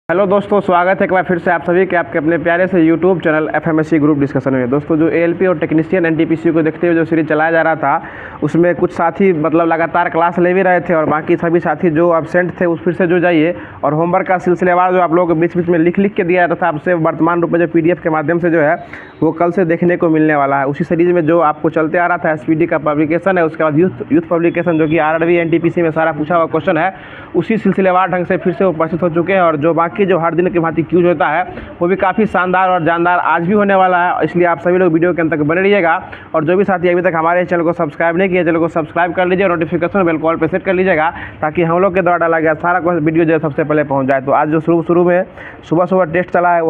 Hello दोस्तों, स्वागत है एक बार फिर से आप सभी के आपके अपने प्यारे से यूट्यूब चैनल एफएमएससी ग्रुप डिस्कशन में। दोस्तों, जो एएलपी और टेक्नीशियन एनटीपीसी को देखते हुए जो सीरीज चलाया जा रहा था, उसमें कुछ साथी मतलब लगातार क्लास ले भी रहे थे और बाकी सभी साथी जो एब्सेंट थे उस फिर से जो जाइए और होमवर्क का सिलसिलेवार जो आप लोगों को बीच बीच में लिख के दिया जाता था, आपसे वर्तमान रूप में जो पीडीएफ के माध्यम से जो है वो कल से देखने को मिलने वाला है। उसी सीरीज में जो आपको चलते आ रहा था एसपीडी का पब्लिकेशन है, उसके बाद यूथ पब्लिकेशन जो कि आरआरबी एनटीपीसी में सारा पूछा हुआ क्वेश्चन है, उसी सिलसिलेवार ढंग से फिर से उपस्थित हो चुके हैं। और जो बाकी जो हर दिन की भांति क्यूज होता है वो भी काफ़ी शानदार और जानदार आज भी होने वाला है, इसलिए आप सभी लोग वीडियो के अंत तक बने रहिएगा। और जो भी साथी अभी तक हमारे चैनल को सब्सक्राइब नहीं किया, चैनल को सब्सक्राइब कर लीजिए, नोटिफिकेशन बेल कॉल पे सेट कर लीजिएगा ताकि हम लोग के द्वारा डाला गया सारा वीडियो जो है सबसे पहले पहुंच जाए। तो आज जो शुरू में सुबह टेस्ट चला है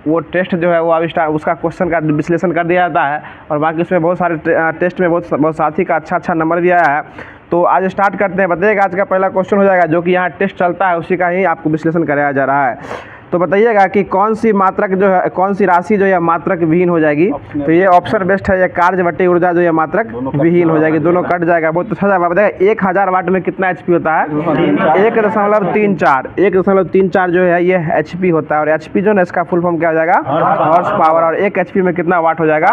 वो टेस्ट जो है वो अभी उसका क्वेश्चन का विश्लेषण कर दिया जाता है और बाकी उसमें बहुत सारे टेस्ट में बहुत साथी का अच्छा नंबर भी आया है। तो आज स्टार्ट करते हैं। बताइएगा, आज का पहला क्वेश्चन हो जाएगा जो कि यहाँ टेस्ट चलता है उसी का ही आपको विश्लेषण कराया जा रहा है। तो बताइएगा कि कौन सी मात्रक जो है, कौन सी राशि जो है मात्रक विहीन हो जाएगी। तो ये ऑप्शन बेस्ट है, ये कार्य बटे ऊर्जा जो है मात्रक विहीन हो जाएगी, दोनों कट जाएगा। बहुत अच्छा जवाब। बताइएगा 1000 वाट में कितना एचपी होता है? 1.34 जो है ये एचपी होता है। और एचपी जो है इसका फुल फॉर्म क्या हो जाएगा? Horse power. और 1 एचपी में कितना वाट हो जाएगा?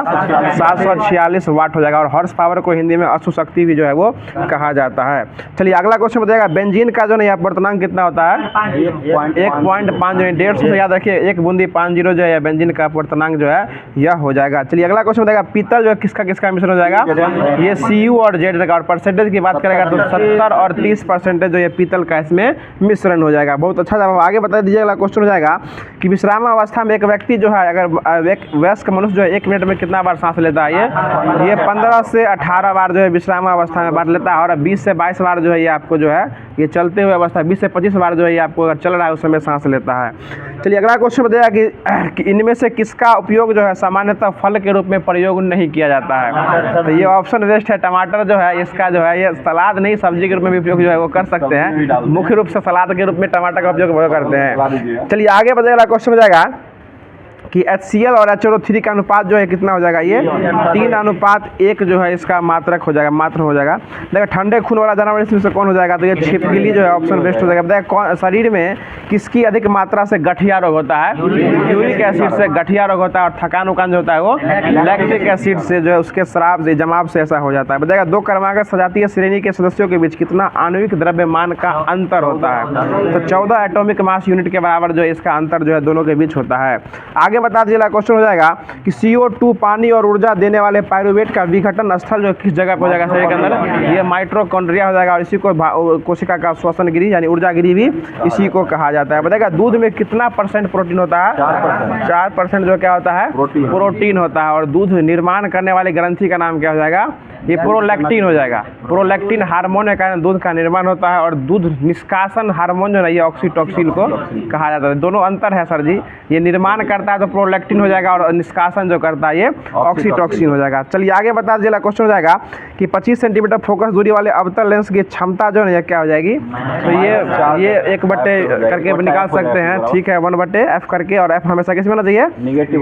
746 वाट हो जाएगा। और हॉर्स पावर को हिंदी में अश्व शक्ति भी जो है वो कहा जाता है। चलिए अगला क्वेश्चन बताइएगा, बेंजीन का जो है अपवर्तनांक कितना होता है? 1.5। 150 से याद रखिए, 1 बूंदी 50 जो है बेंजीन का अपवर्तनांक जो है यह हो जाएगा। चलिए अगला क्वेश्चन बताएगा, पीतल जो है किसका मिश्रण हो जाएगा? ये Cu और Z का। और परसेंटेज की बात करेगा तो 70 और 30% जो ये पीतल का इसमें मिश्रण हो जाएगा। बहुत अच्छा जवाब। आगे बता दीजिए, अगला क्वेश्चन हो जाएगा कि विश्राम अवस्था में एक व्यक्ति जो है, अगर वयस्क मनुष्य जो है 1 मिनट में कितना बार सांस लेता है? ये 15 से 18 बार जो है विश्राम अवस्था में बार लेता है। और 20 से 22 बार जो है ये आपको जो है ये चलते हुए अवस्था 20 से 25 बार जो है ये आपको अगर चल रहा है उस समय सांस लेता है। चलिए अगला क्वेश्चन बताया कि इनमें से किसका उपयोग जो है सामान्यतः फल के रूप में प्रयोग नहीं किया जाता है? तो ये ऑप्शन बेस्ट है, टमाटर जो है इसका जो है ये सलाद नहीं सब्जी के रूप में भी उपयोग जो है वो कर सकते हैं। मुख्य रूप से सलाद के रूप में टमाटर का उपयोग वो करते हैं। चलिए आगे बताइए, क्वेश्चन हो जाएगा कि HCl और HNO3 का अनुपात जो है कितना हो जाएगा? ये 3:1 जो है इसका मात्रक हो जाएगा, मात्र हो जाएगा। देखो ठंडे खून वाला जानवर इसमें से कौन हो जाएगा? तो ये छिपकली जो है ऑप्शन बेस्ट हो जाएगा। बताइए शरीर में किसकी अधिक मात्रा से गठिया रोग होता है? यूरिक एसिड से गठिया रोग होता है। और थकान उकान जो होता है वो लैक्टिक एसिड से जो है उसके शराब से जमाव से ऐसा हो जाता है। बताइएगा 2 क्रमागत सजातीय श्रेणी के सदस्यों के बीच कितना आणविक द्रव्यमान का अंतर होता है? तो 14 एटॉमिक मास यूनिट के बराबर जो है इसका अंतर जो है दोनों के बीच होता है। आगे बता दीजिए, क्वेश्चन हो जाएगा कि CO2 पानी और ऊर्जा देने वाले पायरुवेट का विघटन स्थल जो किस जगह पर हो जाएगा शरीर के अंदर? ये माइटोकॉन्ड्रिया हो जाएगा। और इसी को कोशिका का श्वसन गिरी यानी ऊर्जा गिरी भी इसी को कहा जाता है। बताएगा दूध में कितना % प्रोटीन होता है? 4% जो क्या होता है? प्रोटीन होता है। और दूध निर्माण करने वाली ग्रंथि का नाम क्या हो जाएगा? ये प्रोलैक्टिन हो जाएगा। प्रोलैक्टिन हार्मोन के कारण दूध का निर्माण होता है। और दूध निष्कासन हार्मोन जो है ये ऑक्सीटोसिन को कहा जाता है। दोनों अंतर है सर जी, ये निर्माण करता है तो प्रोलैक्टिन हो जाएगा और निष्कासन जो करता है ये ऑक्सीटोसिन हो जाएगा। चलिए आगे बता दीजिए, क्वेश्चन हो जाएगा कि 25 सेंटीमीटर फोकस दूरी वाले अवतल लेंस की क्षमता जो है ये क्या हो जाएगी? तो ये 1/, करके निकाल सकते हैं, ठीक है, 1/f करके। और f हमेशा किस में होना चाहिए?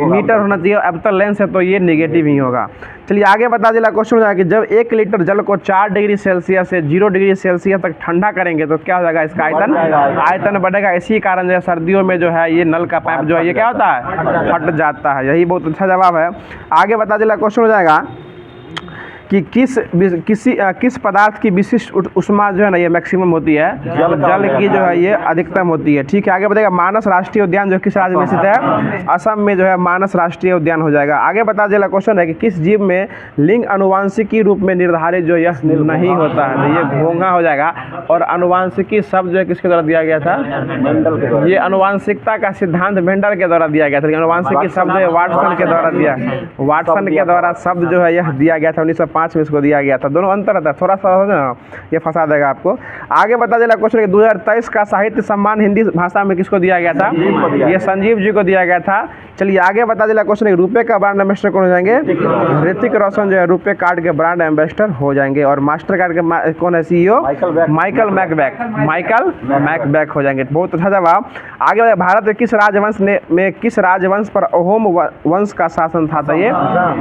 मीटर होना चाहिए। अवतल लेंस है तो ये निगेटिव ही होगा। चलिए आगे बता दीजिए, क्वेश्चन हो जाएगा कि जब 1 लीटर जल को 4 डिग्री सेल्सियस से 0 डिग्री सेल्सियस तक ठंडा करेंगे तो क्या हो जाएगा? इसका आयतन बढ़ेगा। इसी कारण जो है सर्दियों में जो है ये नल का पाइप जो है ये क्या होता है? फट जाता है। यही बहुत अच्छा जवाब है। आगे बता दीजिए, क्वेश्चन हो जाएगा कि किस पदार्थ की विशिष्ट ऊष्मा जो है ना ये मैक्सिमम होती है? जल की जो है ये अधिकतम होती है, ठीक है। आगे बताइएगा मानस राष्ट्रीय उद्यान जो किस राज्य में स्थित है? असम में जो है मानस राष्ट्रीय उद्यान हो जाएगा। आगे बता दीजिए, क्वेश्चन है कि किस जीव में लिंग आनुवांशिकी रूप में निर्धारित जो यह नहीं होता है? तो ये घोंघा हो जाएगा। और आनुवांशिकी शब्द जो है किसके द्वारा दिया गया था? ये आनुवांशिकता का सिद्धांत मेंडल के द्वारा दिया गया था। आनुवांशिकी शब्द वाटसन के द्वारा शब्द जो है यह दिया गया था 1905 में इसको दिया गया था। दोनों अंतर रहता है, थोड़ा सा हो ना ये फंसा देगा आपको। आगे बता देगा क्वेश्चन 2023 का साहित्य सम्मान हिंदी भाषा में किसको दिया गया था? ये संजीव जी को दिया गया था। चलिए आगे बता देगा क्वेश्चन रुपए का ब्रांड एम्बेसडर कौन हो जाएंगे? ऋतिक रोशन जो है रुपए कार्ड के ब्रांड एम्बेसडर हो जाएंगे। और मास्टर कार्ड के कौन है? CEO माइकल मैकबेक हो जाएंगे। बहुत अच्छा जवाब। आगे भारत में किस राजवंश पर अहोम वंश का शासन था? तो ये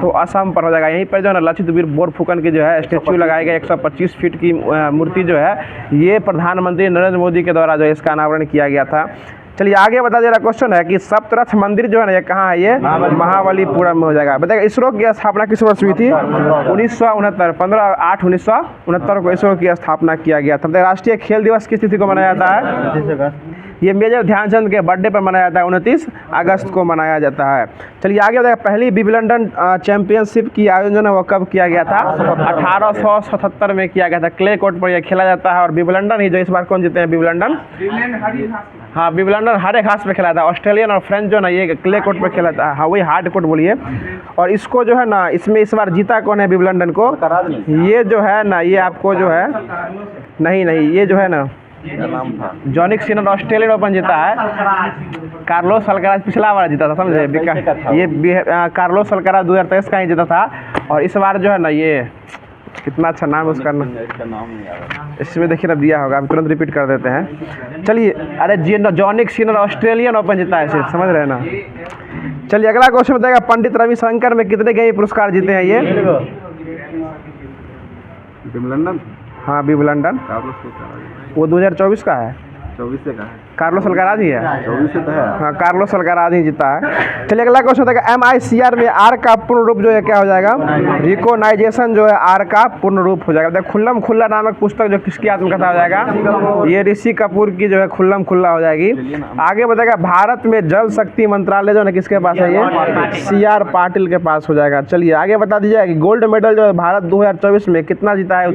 तो असम पर हो जाएगा। यहीं पर जो है लचित वीर बोरफुकन की जो है स्टेच्यू लगाया गया 125 फीट की मूर्ति जो है ये प्रधानमंत्री नरेंद्र मोदी के द्वारा जो है इसका अनावरण किया गया था। चलिए आगे बता दे रहा क्वेश्चन है कि सप्तरथ मंदिर जो है ना ये कहाँ है, ये महाबलीपुरम में हो जाएगा। बताइए इसरो की स्थापना किस वर्ष हुई थी? 1969, 15/8/1969 को इसरो की स्थापना किया गया था। राष्ट्रीय खेल दिवस किस तिथि को मनाया जाता है? ये मेजर ध्यानचंद के बर्थडे पर मनाया जाता है, 29 अगस्त को मनाया जाता है। चलिए आगे बताइए पहली विंबलडन चैंपियनशिप की आयोजन है वो कब किया गया था? 1877 में किया गया था। क्ले कोर्ट पर यह खेला जाता है और विंबलडन ही जो इस बार कौन जीते हैं? विंबलडन। हाँ विंबलडन हरे घास पे खेला था। ऑस्ट्रेलियन और फ्रेंच जो ना ये क्ले कोर्ट पर खेला था। हाँ वही हार्ड कोर्ट बोलिए। और इसको जो है ना इसमें इस बार जीता कौन है विंबलडन को? ये जो है ना ये आपको जो है नहीं ये जो है ना जॉनिक सिनर ऑस्ट्रेलियन ओपन जीता है। कार्लोस अल्काराज पिछला बार जीता था, समझे? ये कार्लोस अल्काराज 2023 का ही जीता था। और इस बार जो है ना ये कितना अच्छा नाम उसका इसमें देखिए ना दिया होगा, हम तुरंत रिपीट कर देते हैं। चलिए अरे जॉनिक सिनर ऑस्ट्रेलियन ओपन जीता है, समझ रहे हैं ना। चलिए अगला क्वेश्चन बताएगा पंडित रविशंकर में कितने गेम पुरस्कार जीते हैं ये? विंबलडन। हाँ विंबलडन वो 2024 का है। 24 से का है। कार्लोस अल्काराज ही है। 24 से तो है। हाँ कार्लोस अल्काराज ही जीता है। चलिए अगला क्वेश्चन बताएगा MICR में आर का पूर्ण रूप जो है क्या हो जाएगा? रिकॉग्नाइजेशन जो है आर का पूर्ण रूप हो जाएगा। देखो खुल्लम खुल्ला नामक पुस्तक जो किसकी आत्मकथा हो जाएगा? ये ऋषि कपूर की जो है खुल्लम खुल्ला हो जाएगी। आगे बताएगा भारत में जल शक्ति मंत्रालय जो है किसके पास है? ये CR पाटिल के पास हो जाएगा। चलिए आगे बता दीजिएगा कि गोल्ड मेडल जो है भारत 2024 में कितना जीता है?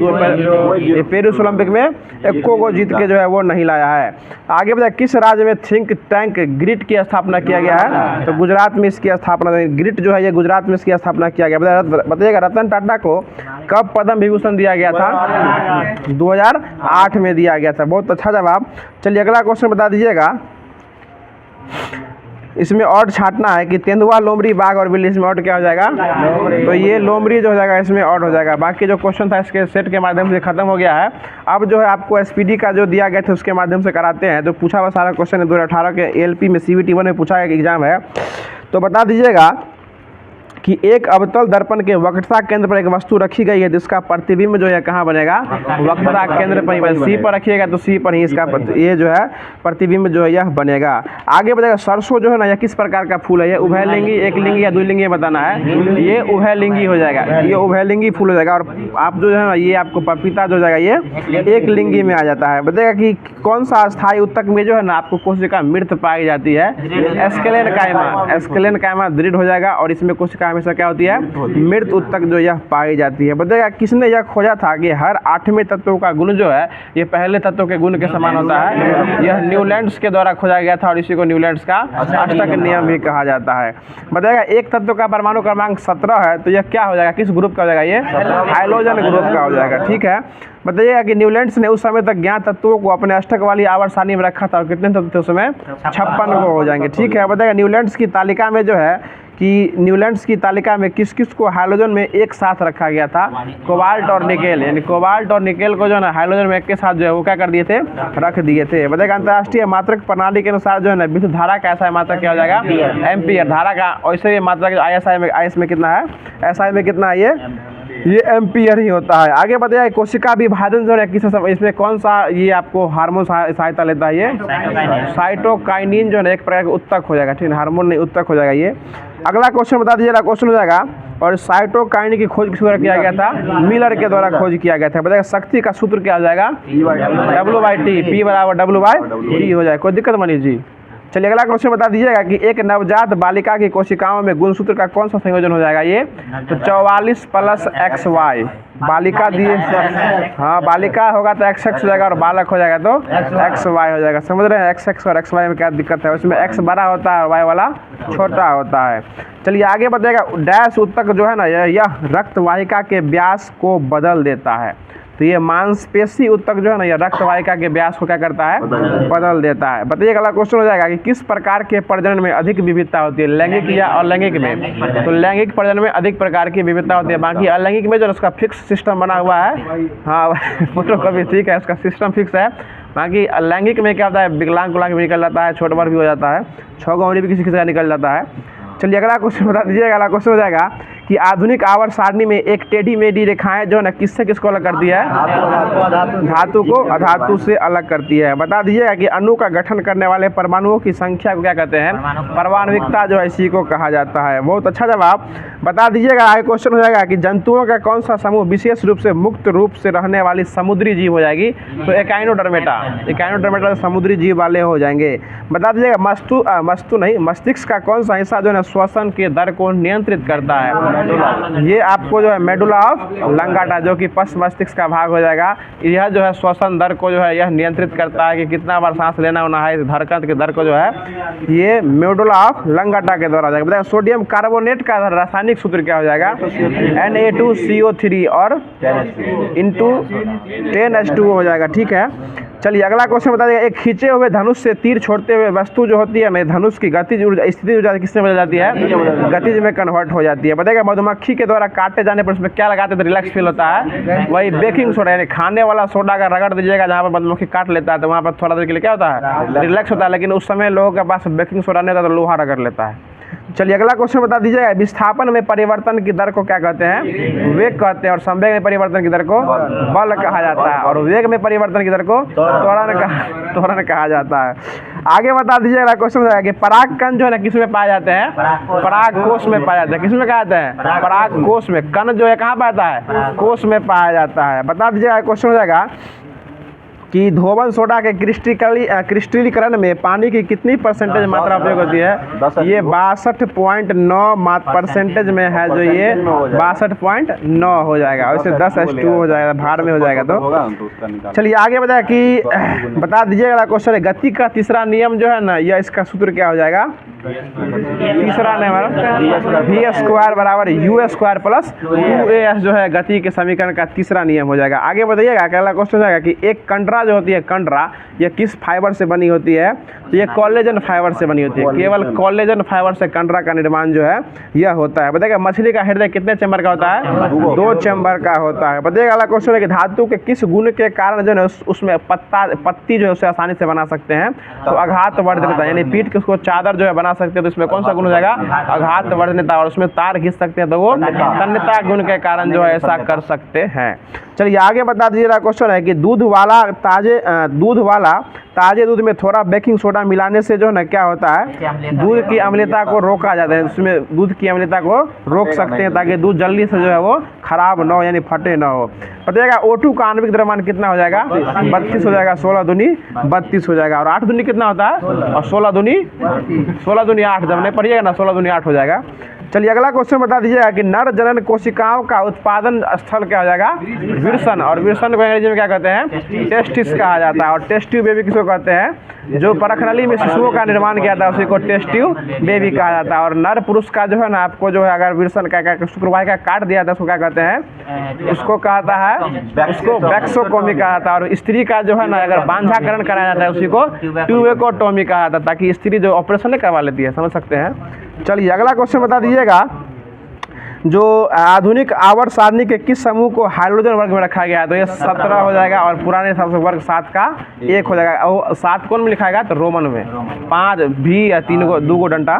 पेरिस ओलंपिक में एको को जीत के जो है वो नहीं लाया है। आगे बताइए किस राज्य में थिंक टैंक ग्रिट की स्थापना किया गया है? तो गुजरात में इसकी स्थापना, ग्रिट जो है ये गुजरात में इसकी स्थापना किया गया। बताइएगा रतन टाटा को कब पद्म विभूषण दिया गया था? 2008 में दिया गया था। बहुत अच्छा जवाब। चलिए अगला क्वेश्चन बता दीजिएगा। इसमें ऑड छांटना है कि तेंदुआ, लोमड़ी, बाघ और बिल्ली, इसमें ऑड क्या हो जाएगा? तो ये लोमड़ी जो हो जाएगा इसमें ऑड हो जाएगा। बाकी जो क्वेश्चन था इसके सेट के माध्यम से खत्म हो गया है। अब जो है आपको SPD का जो दिया गया था उसके माध्यम से कराते हैं। तो पूछा हुआ सारा क्वेश्चन है 2018 के ALP में CBT 1 में पूछा गया एग्जाम है। तो बता दीजिएगा कि एक अवतल दर्पण के वक्रता केंद्र पर एक वस्तु रखी गई है जिसका प्रतिबिंब जो है कहाँ बनेगा? वक्रता केंद्र पर ही। C पर रखिएगा तो C पर ही इसका ये जो है प्रतिबिंब जो है यह बनेगा। आगे बताएगा सरसों जो है ना यह किस प्रकार का फूल है? ये उभयलिंगी, एक लिंगी या द्विलिंगी बताना है। ये उभयलिंगी हो जाएगा, ये उभयलिंगी फूल हो जाएगा। और आप जो है ना ये आपको पपीता जो हो जाएगा ये एक लिंगी में आ जाता है। बताएगा कि कौन सा स्थायी उत्तक में जो है ना आपको कोशिका मृत पाई जाती है? एस्केलेन कायमा दृढ़ हो जाएगा। और इसमें कोशिका हमेशा क्या होती है? मृत उत्तक जो यह पाई जाती है। बताइएगा किसने यह खोजा था कि हर 8वें तत्व का गुण जो है ये पहले तत्व के गुण के समान होता है? यह न्यूलैंड्स के द्वारा खोजा गया था और इसी को न्यूलैंड्स का अष्टक नियम भी कहा जाता है। बताइएगा एक तत्व का परमाणु क्रमांक 17 है तो यह क्या हो जाएगा? किस ग्रुप का हो जाएगा? ये हाइड्रोजन ग्रुप का हो जाएगा। ठीक है। बताइएगा कि न्यूलैंड्स ने उस समय तक ज्ञात तत्वों को अपने अष्टक वाली आवर्त सारणी में रखा था और कितने तत्व थे उसमें? 56 को हो जाएंगे। ठीक है। बताइएगा न्यूलैंड्स की तालिका में जो है कि न्यूलैंड्स की तालिका में किस किस को हाइड्रोजन में एक साथ रखा गया था? कोबाल्ट और निकेल, यानी कोबाल्ट और निकेल को जो है ना हाइड्रोजन में एक के साथ जो है वो क्या कर दिए थे? रख दिए थे। बताइएगा अंतर्राष्ट्रीय मात्रक प्रणाली के अनुसार जो है ना विद्युत धारा का SI मात्रक क्या हो जाएगा? एम्पियर धारा का। और इससे मात्रक IS में कितना है? SI में कितना है? ये एम्पियर ही होता है। आगे बताइए कोशिका विभाजन जो है किस इसमें कौन सा ये आपको हार्मोन सहायता लेता है? ये साइटोकाइनिन जो है एक प्रकार का उत्तक हो जाएगा। ठीक है, हार्मोन नहीं उत्तक हो जाएगा ये। अगला क्वेश्चन बता दीजिएगा। क्वेश्चन हो जाएगा और साइटोकाइनिन की खोज किस द्वारा किया गया था? मिलर के द्वारा खोज किया गया था। बताइएगा शक्ति का सूत्र क्या हो जाएगा? W/T, P = W/T हो जाएगा। कोई दिक्कत मनीष जी? चलिए अगला क्वेश्चन बता दीजिएगा कि एक नवजात बालिका की कोशिकाओं में गुणसूत्र का कौन सा संयोजन हो जाएगा? ये तो 44 + XY। बालिका दिए, हाँ बालिका होगा तो XX हो जाएगा और बालक हो जाएगा तो XY हो जाएगा। समझ रहे हैं XX और XY में क्या दिक्कत है? उसमें X बड़ा होता है और Y वाला छोटा होता है। चलिए आगे बताइएगा डैश उत्तक जो है ना यह रक्त वाहिका के व्यास को बदल देता है। तो ये मांसपेशी उत्तक जो है ना ये रक्त वाहिका के व्यास को क्या करता है? बदल देता है। बताइए अगला क्वेश्चन हो जाएगा कि किस प्रकार के प्रजनन में अधिक विविधता होती है? लैंगिक या अलैंगिक में? तो लैंगिक प्रजनन में अधिक प्रकार की विविधता होती है। बाकी अलैंगिक में जो उसका फिक्स सिस्टम बना हुआ है, हाँ फोटो कॉपी ठीक है, उसका सिस्टम फिक्स है। बाकी लैंगिक में क्या होता है? विकलांग भी निकल जाता है, छोटा भी हो जाता है, 6 उंगली भी किसी किसी का निकल जाता है। चलिए अगला क्वेश्चन बता दीजिएगा। अगला क्वेश्चन हो जाएगा कि कि आधुनिक आवर्त सारणी में एक टेढ़ी मेढ़ी रेखाएं जो है ना किससे किसको अलग करती है? धातु को अधातु से अलग करती है। बता दीजिएगा कि अणु का गठन करने वाले परमाणुओं की संख्या को क्या कहते हैं? परमाणुविकता जो है इसी को कहा जाता है। बहुत अच्छा जवाब। बता दीजिएगा, आगे क्वेश्चन हो जाएगा कि जंतुओं का कौन सा समूह विशेष रूप से मुक्त रूप से रहने वाली समुद्री जीव हो जाएगी? तो एकाइनोडर्मेटा। एकाइनोडर्मेटा समुद्री जीव वाले हो जाएंगे। बता दीजिएगा मस्तिष्क का कौन सा हिस्सा जो है श्वसन के दर को नियंत्रित करता है? ये आपको जो है मेडुला ऑफ लंगाटा जो कि पश्च मस्तिष्क का भाग हो जाएगा। यह जो है श्वसन दर को जो है यह नियंत्रित करता है कि कितना बार सांस लेना होना है। धड़कन के दर को जो है ये मेडुला ऑफ लंगाटा के द्वारा हो जाएगा। बताइए सोडियम कार्बोनेट का रासायनिक सूत्र क्या हो जाएगा? Na2CO3 और इंटू 10H2O हो जाएगा। ठीक है, चलिए अगला क्वेश्चन बता देगा, एक खींचे हुए धनुष से तीर छोड़ते हुए वस्तु जो होती है ना, धनुष की गतिज ऊर्जा स्थिति ऊर्जा किसमें बदल जाती है? गतिज में कन्वर्ट हो जाती है। बताएगा मधुमक्खी के द्वारा काटे जाने पर उसमें क्या लगाते हैं तो रिलैक्स फील होता है? वही बेकिंग सोडा, यानी खाने वाला सोडा अगर रगड़ दीजिएगा जहाँ पर मधुमक्खी काट लेता है तो वहाँ पर थोड़ा देर के लिए क्या होता है? रिलैक्स होता है। लेकिन उस समय लोगों के पास बेकिंग सोडा नहीं होता तो लोहा रगड़ लेता है। चलिए अगला क्वेश्चन बता दीजिएगा, विस्थापन में परिवर्तन की दर को क्या कहते हैं? वेग कहते हैं। और संवेग में परिवर्तन की दर को बल कहा जाता है। और वेग में परिवर्तन की दर को त्वरण कहा जाता है। आगे बता दीजिएगा क्वेश्चन बताया कि पराग कण जो है ना किस में पाए जाते हैं? पराग कोष में पाया जाता है। किस में कहा जाता है? पराग कोष में। कण जो है कहाँ पाता है? कोष में पाया जाता है। बता दीजिएगा क्वेश्चन हो जाएगा कि धोवन सोडा के क्रिस्टलीकरण में पानी की कितनी परसेंटेज मात्रा उपयोग होती है? ये 62.9 परसेंटेज में है जो ये 62.9 हो जाएगा। और इससे 10H2 हो जाएगा, भार में हो जाएगा। तो चलिए आगे बताया कि बता दीजिएगा क्वेश्चन है, गति का तीसरा नियम जो है ना, यह इसका सूत्र क्या हो जाएगा? तीसरा नियम v² बराबर u² प्लस 2as जो है गति के समीकरण का तीसरा नियम हो जाएगा। आगे बताइएगा अगला क्वेश्चन हो जाएगा कि एक कंडरा जो होती है, कंडरा यह किस फाइबर से बनी होती है? तो ये कोलेजन फाइबर से बनी होती है। केवल कोलेजन फाइबर से कंडरा का निर्माण जो है यह होता है। बताइएगा मछली का हृदय कितने चैम्बर का होता है? 2 चैम्बर का होता है। बताइएगा अगला क्वेश्चन है कि धातु के किस गुण के कारण जो है उसमें पत्ती जो है उसे आसानी से बना सकते हैं? तो आघात वर्धनता, यानी पीठ के उसको चादर जो है बना सकते हैं तो इसमें कौन सा गुण हो जाएगा? आघात वर्धनता। और उसमें तार घिस सकते हैं तो वो तन्यता गुण के कारण जो है ऐसा कर सकते हैं। चलिए आगे बता दीजिएगा क्वेश्चन है कि दूध वाला ताजे दूध में थोड़ा बेकिंग सोडा मिलाने से जो है ना क्या होता है? दूध की अम्लता को रोका जाता है। उसमें दूध की अम्लता को रोक सकते हैं ताकि दूध जल्दी से जो है वो खराब ना हो, यानी फटे ना हो। बताइएगा O2 का आणविक द्रव्यमान कितना हो जाएगा? 32 हो जाएगा। 16 दूनी 32 हो जाएगा। और 8 दूनी कितना होता है? और 16 दूनी 8। जब नहीं पढ़िएगा ना 16 दूनी 8 हो जाएगा। चलिए अगला क्वेश्चन बता दीजिएगा कि नर जनन कोशिकाओं का उत्पादन स्थल क्या हो जाएगा? विरसन। और विरसन को अंग्रेजी में क्या कहते हैं? टेस्टिस कहा जाता है। और टेस्ट ट्यूब बेबी किसको कहते हैं? जो परखनली में शिशुओं का निर्माण किया था उसी को टेस्ट ट्यूब बेबी कहा जाता है। और नर पुरुष का जो है ना आपको जो है अगर विरसन का शुक्रवाहिका काट दिया था उसको क्या कहते हैं? उसको कहता है, उसको वैक्सोटोमी कहा जाता है। और स्त्री का जो है ना अगर बांझाकरण कराया जाता है उसी को ट्यूबेकोटोमी कहा जाता है, ताकि स्त्री जो ऑपरेशन नहीं करवा लेती है। समझ सकते हैं। चलिए अगला क्वेश्चन बता दीजिएगा, जो आधुनिक आवर्त सारणी के किस समूह को हाइड्रोजन वर्ग में रखा गया है? तो ये 17 हो जाएगा। और पुराने हिसाब से वर्ग 7 का 1 हो जाएगा। और 7 कौन में लिखाएगा? तो रोमन में। 5 भी या 3 को 2 को डंटा।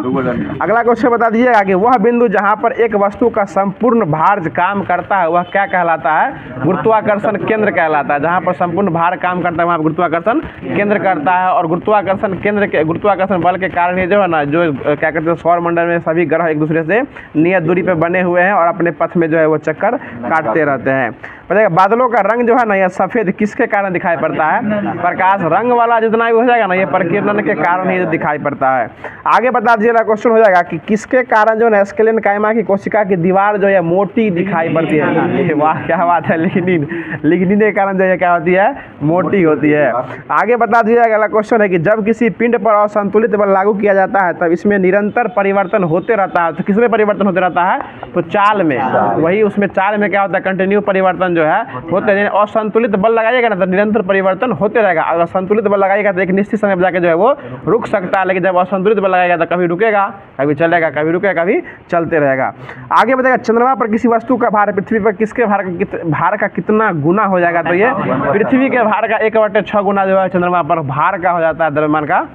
अगला क्वेश्चन बता दीजिएगा कि वह बिंदु जहाँ पर एक वस्तु का संपूर्ण भार काम करता है वह क्या कहलाता है? गुरुत्वाकर्षण केंद्र कहलाता है। जहाँ पर संपूर्ण भार काम करता है वहाँ गुरुत्वाकर्षण केंद्र करता है। और गुरुत्वाकर्षण केंद्र के गुरुत्वाकर्षण बल के कारण ये जो है ना जो क्या कहते हैं सौर मंडल में सभी ग्रह एक दूसरे से नियत दूरी पर बने हुए हैं और अपने पथ में जो है वो चक्कर काटते रहते हैं। बताइए बादलों का रंग जो है ना यह सफेद किसके कारण दिखाई पड़ता है? प्रकाश रंग वाला जितना भी हो जाएगा ना ये प्रकीर्णन के कारण ही दिखाई पड़ता है। आगे बता दीजिएगा क्वेश्चन हो जाएगा कि किसके कारण जो है स्क्लेन कायमा की कोशिका की दीवार जो है मोटी दिखाई पड़ती है? वाह क्या बात है। लिग्निन के कारण जो है क्या होती है? मोटी होती है। आगे बता दीजिएगा अगला क्वेश्चन है कि जब किसी पिंड पर असंतुलित बल लागू किया जाता है तब इसमें निरंतर परिवर्तन होते रहता है। तो किसमें परिवर्तन होते रहता है? तो चाल में। वही उसमें चाल में क्या होता है? कंटिन्यू परिवर्तन जो है होते हैं। असंतुलित बल लगाइएगा ना तो निरंतर परिवर्तन होते रहेगा। अगर संतुलित बल लगाइएगा तो एक निश्चित समय पर जाकर जो है वो रुक सकता है। लेकिन जब असंतुलित बल लगाएगा तो कभी रुकेगा, कभी चलेगा, कभी रुकेगा, कभी चलते रहेगा। आगे बताएगा चंद्रमा पर किसी वस्तु का भार पृथ्वी पर किसके भार का कितना गुना हो जाएगा? तो ये पृथ्वी के भार का 1/6 गुना जो है चंद्रमा पर भार का हो जाता है, द्रव्यमान का।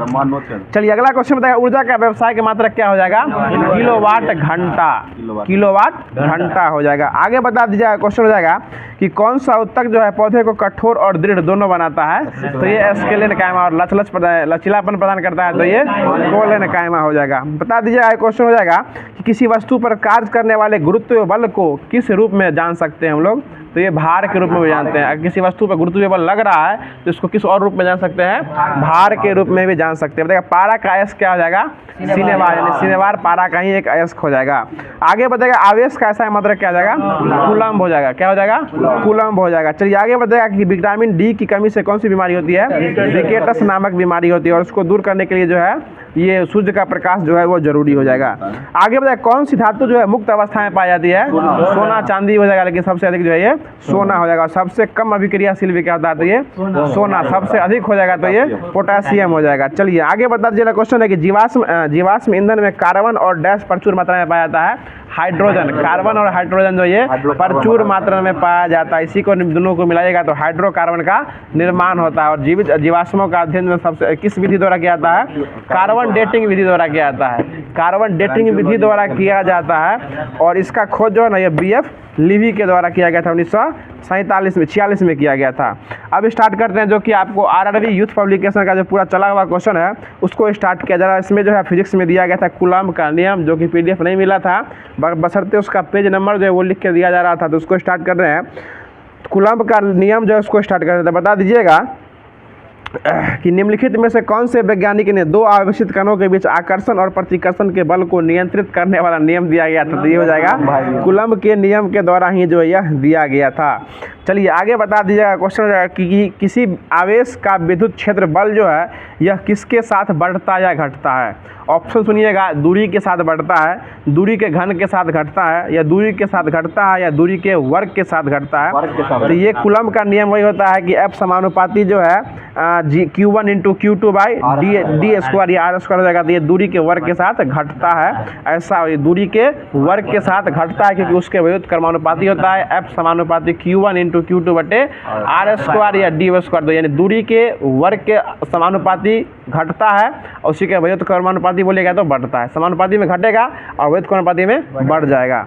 मान नो चल। चलिए अगला क्वेश्चन बताएगा ऊर्जा का व्यवसाय की मात्रा क्या हो जाएगा? किलोवाट घंटा। किलोवाट घंटा हो जाएगा। आगे बता दीजिएगा क्वेश्चन हो जाएगा कि कौन सा उत्तक जो है पौधे को कठोर और दृढ़ दोनों बनाता है? तो ये स्केलेनकाइमा और लचीलापन प्रदान करता है, तो ये कोलेनकाइमा हो जाएगा। बता दीजिएगा क्वेश्चन हो जाएगा कि किसी वस्तु पर कार्य करने वाले गुरुत्व बल को किस रूप में जान सकते हैं हम लोग? तो ये भार के रूप में भी जानते हैं। अगर किसी वस्तु पर गुरुत्व बल लग रहा है तो इसको किस और रूप में जान सकते हैं? भार के रूप में भी जान सकते हैं। बताइए पारा का अयस्क क्या हो जाएगा? सिनेवार, यानी सिनेवार पारा का ही एक अयस्क हो जाएगा। आगे बताएगा आवेश का ऐसा मात्रक क्या हो जाएगा? कूलम्ब हो जाएगा। क्या हो जाएगा? कूलम्ब हो जाएगा। चलिए आगे बताएगा कि विटामिन डी की कमी से कौन सी बीमारी होती है? रिकेटस नामक बीमारी होती है, और उसको दूर करने के लिए जो है ये सूर्य का प्रकाश जो है वो जरूरी हो जाएगा। आगे बताएं कौन सी धातु जो है मुक्त अवस्था में पाई जाती है? सोना चांदी हो जाएगा, लेकिन सबसे अधिक जो है ये सोना हो जाएगा। और सबसे कम अभिक्रियाशील भी क्या होता है? तो ये सोना। सबसे अधिक हो जाएगा तो ये पोटेशियम हो जाएगा। चलिए आगे बता दीजिए क्वेश्चन है कि जीवाश्म ईंधन में कार्बन और डैश प्रचुर मात्रा में पाया जाता है? हाइड्रोजन। कार्बन और हाइड्रोजन जो ये प्रचुर मात्रा में पाया जाता है। इसी को दोनों को मिलाइएगा तो हाइड्रोकार्बन का निर्माण होता है। और जीवित जीवाश्मों का अध्ययन में सबसे किस विधि द्वारा किया जाता है? कार्बन डेटिंग विधि द्वारा किया जाता है। कार्बन डेटिंग विधि द्वारा किया जाता है, और इसका खोज जो है ना ये BF लिवी के द्वारा किया गया था। 1947 में किया गया था। अब स्टार्ट करते हैं जो कि आपको RRB यूथ पब्लिकेशन का जो पूरा चला हुआ क्वेश्चन है उसको स्टार्ट किया जा रहा है। इसमें जो है फिजिक्स में दिया गया था कूलम्ब का नियम, जो कि PDF नहीं मिला था, बशर्ते उसका पेज नंबर जो है वो लिख के दिया जा रहा था। तो उसको स्टार्ट कर रहे हैं। कूलम्ब का नियम जो है उसको स्टार्ट कर रहे थे। बता दीजिएगा कि निम्नलिखित में से कौन से वैज्ञानिक ने दो आवेशित कणों के बीच आकर्षण और प्रतिकर्षण के बल को नियंत्रित करने वाला नियम दिया गया था? तो ये हो जाएगा कूलम्ब के नियम के द्वारा ही जो यह दिया गया था। चलिए आगे बता दीजिएगा क्वेश्चन कि किसी आवेश का विद्युत क्षेत्र बल जो है यह किसके साथ बढ़ता या घटता है? ऑप्शन सुनिएगा, दूरी के साथ बढ़ता है, दूरी के घन के साथ घटता है, या दूरी के साथ घटता है, या दूरी के वर्ग के साथ घटता है। तो ये कूलम्ब का नियम वही होता है कि F समानुपाती जो है Q1 × Q2 by D square या R स्क्वायर हो जाएगा। तो ये दूरी के वर्ग के साथ घटता है। ऐसा ये दूरी के वर्ग के साथ घटता है क्योंकि उसके विद्युत कर्मानुपाती होता है F समानुपाती Q1 × Q2 बटे R स्क्वायर या D स्क्वायर। तो यानी दूरी के वर्ग के समानुपाती घटता है, और उसी के विद्युत कर्मानुपाती बोलेगा तो बढ़ता है। समानुपाती में घटेगा और विद्युत कर्मानुपाती में बढ़ जाएगा।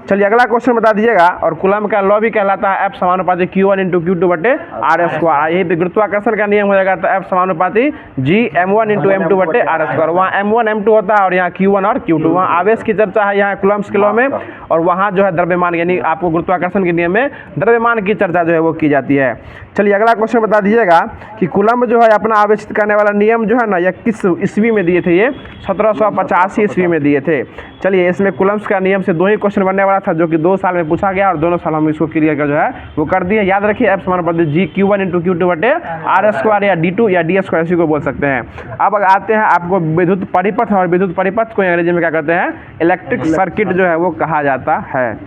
चलिए अगला क्वेश्चन बता दीजिएगा। और कूलम्ब का लॉ भी कहलाता है F समानुपाती Q1 × Q2 बटे R स्क्वायर। यही पे गुरुत्वाकर्षण का नियम हो जाएगा तो F समानुपाती Gm1 × M2 बटे R स्क्वायर। वहाँ M1 M2 होता है और यहाँ Q1 और Q2। वहाँ आवेश की चर्चा है यहाँ कूलम्ब के लॉ में, और वहाँ जो है द्रव्यमान, यानी आपको गुरुत्वाकर्षण के नियम में द्रव्यमान की चर्चा जो है वो की जाती है। चलिए अगला क्वेश्चन बता दीजिएगा कि कूलम्ब जो है अपना आवेशित करने वाला नियम जो है ना यह किस ईस्वी में दिए थे? ये 1785 ईस्वी में दिए थे। चलिए इसमें कूलम्ब का नियम से दो ही क्वेश्चन बनने वाला था, जो कि 2 साल में पूछा गया, और दोनों साल हम इसको क्लियर कर जो है वो कर दिए। याद रखिए F समानुपाती Q1 × Q2 बटे R स्क्वायर या D2 या D स्क्वायर इसी को बोल सकते हैं। अब आते हैं आपको विद्युत परिपथ, और विद्युत परिपथ को अंग्रेजी में क्या कहते हैं? इलेक्ट्रिक सर्किट जो है वो कहा जाता है।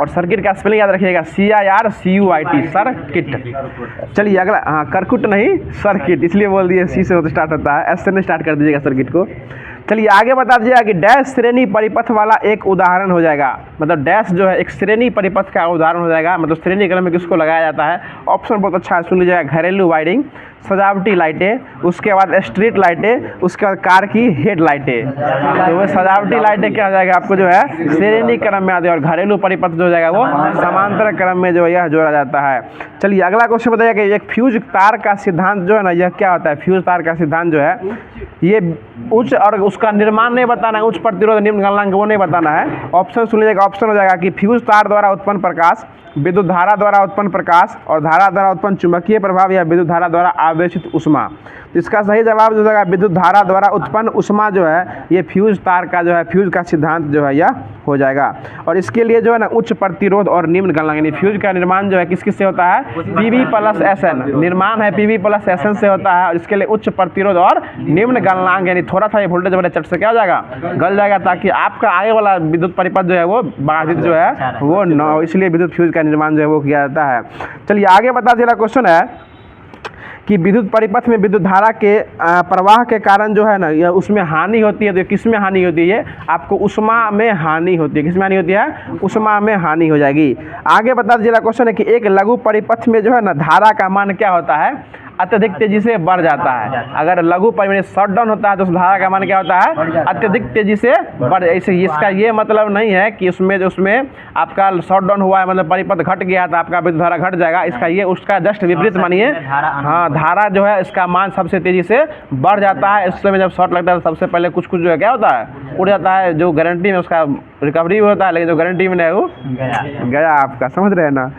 और सर्किट का स्पेलिंग याद रखिएगा CIRCUIT, सर्किट। चलिए अगला, हाँ करकुट नहीं सर्किट, इसलिए बोल दिए C से स्टार्ट होता है, S से स्टार्ट कर दीजिएगा सर्किट को। चलिए आगे बता दीजिएगा कि डैश श्रेणी परिपथ वाला एक उदाहरण हो जाएगा। मतलब डैश जो है एक श्रेणी परिपथ का उदाहरण हो जाएगा। मतलब श्रेणी क्रम में किसको लगाया जाता है? ऑप्शन बहुत अच्छा है, सुन लीजिएगा। घरेलू वायरिंग, सजावटी लाइटें, उसके बाद स्ट्रीट लाइटें, उसके बाद कार की हेड लाइटें। तो वो सजावटी लाइटें क्या हो जाएगा आपको जो है श्रेणी क्रम में आते हैं, और घरेलू परिपथ जो हो जाएगा वो समांतर क्रम में जो यह जोड़ा जाता है। चलिए अगला क्वेश्चन बताइए कि एक फ्यूज तार का सिद्धांत जो है ना यह क्या होता है? फ्यूज तार का सिद्धांत जो है ये उच्च, और उसका निर्माण नहीं बताना है, उच्च प्रतिरोध निम्न गलनांक वो नहीं बताना है। ऑप्शन सुन लीजिएगा। ऑप्शन हो जाएगा कि फ्यूज तार द्वारा उत्पन्न प्रकाश, विद्युत धारा द्वारा उत्पन्न प्रकाश, और धारा द्वारा उत्पन्न चुंबकीय प्रभाव, या विद्युत धारा द्वारा आवेशित ऊष्मा। तो इसका सही जवाब जो है विद्युत धारा द्वारा उत्पन्न ऊष्मा जो है ये फ्यूज तार का जो है फ्यूज का सिद्धांत जो है यह हो जाएगा। और इसके लिए जो है ना उच्च प्रतिरोध और निम्न गलनांक, यानी फ्यूज का निर्माण जो है किस किस से होता है? Pv+Sn, निर्माण है Pv+Sn से होता है। और इसके लिए उच्च प्रतिरोध और निम्न गलनांक, यानी थोड़ा सा ये वोल्टेज वाले चट से क्या हो जाएगा? गल जाएगा, ताकि आपका आगे वाला विद्युत परिपथ जो है वो बाधित जो है वो न हो। इसलिए विद्युत फ्यूज का निर्माण जो है वो किया जाता है। चलिए आगे बता दीजिएगा क्वेश्चन है कि विद्युत परिपथ में विद्युत धारा के प्रवाह के कारण जो है ना यह उसमें हानि होती है। तो किस में हानि होती है? आपको ऊष्मा में हानि होती है। किस में हानि होती है? ऊष्मा में हानि हो जाएगी। आगे बता दीजिएगा क्वेश्चन है कि एक लघु परिपथ में जो है ना धारा का मान क्या होता है? अत्यधिक तेजी से बढ़ जाता है। अगर लघु परिमाणी शॉट डाउन होता है तो उस धारा का मान क्या होता है, अत्यधिक तेजी से बढ़। ऐसे इसका ये मतलब नहीं है कि उसमें आपका शॉट डाउन हुआ है मतलब परिपथ घट गया तो आपका विद्युत धारा घट जाएगा, इसका ये उसका जस्ट विपरीत मानिए। हाँ, धारा जो है इसका मान सबसे तेजी से बढ़ जाता है। इस समय जब शॉट लगता है तो सबसे पहले कुछ जो है क्या होता है, उड़ जाता है। जो गारंटी में उसका रिकवरी होता है, लेकिन जो गारंटी में नहीं वो गया आपका, समझ रहे हैं ना।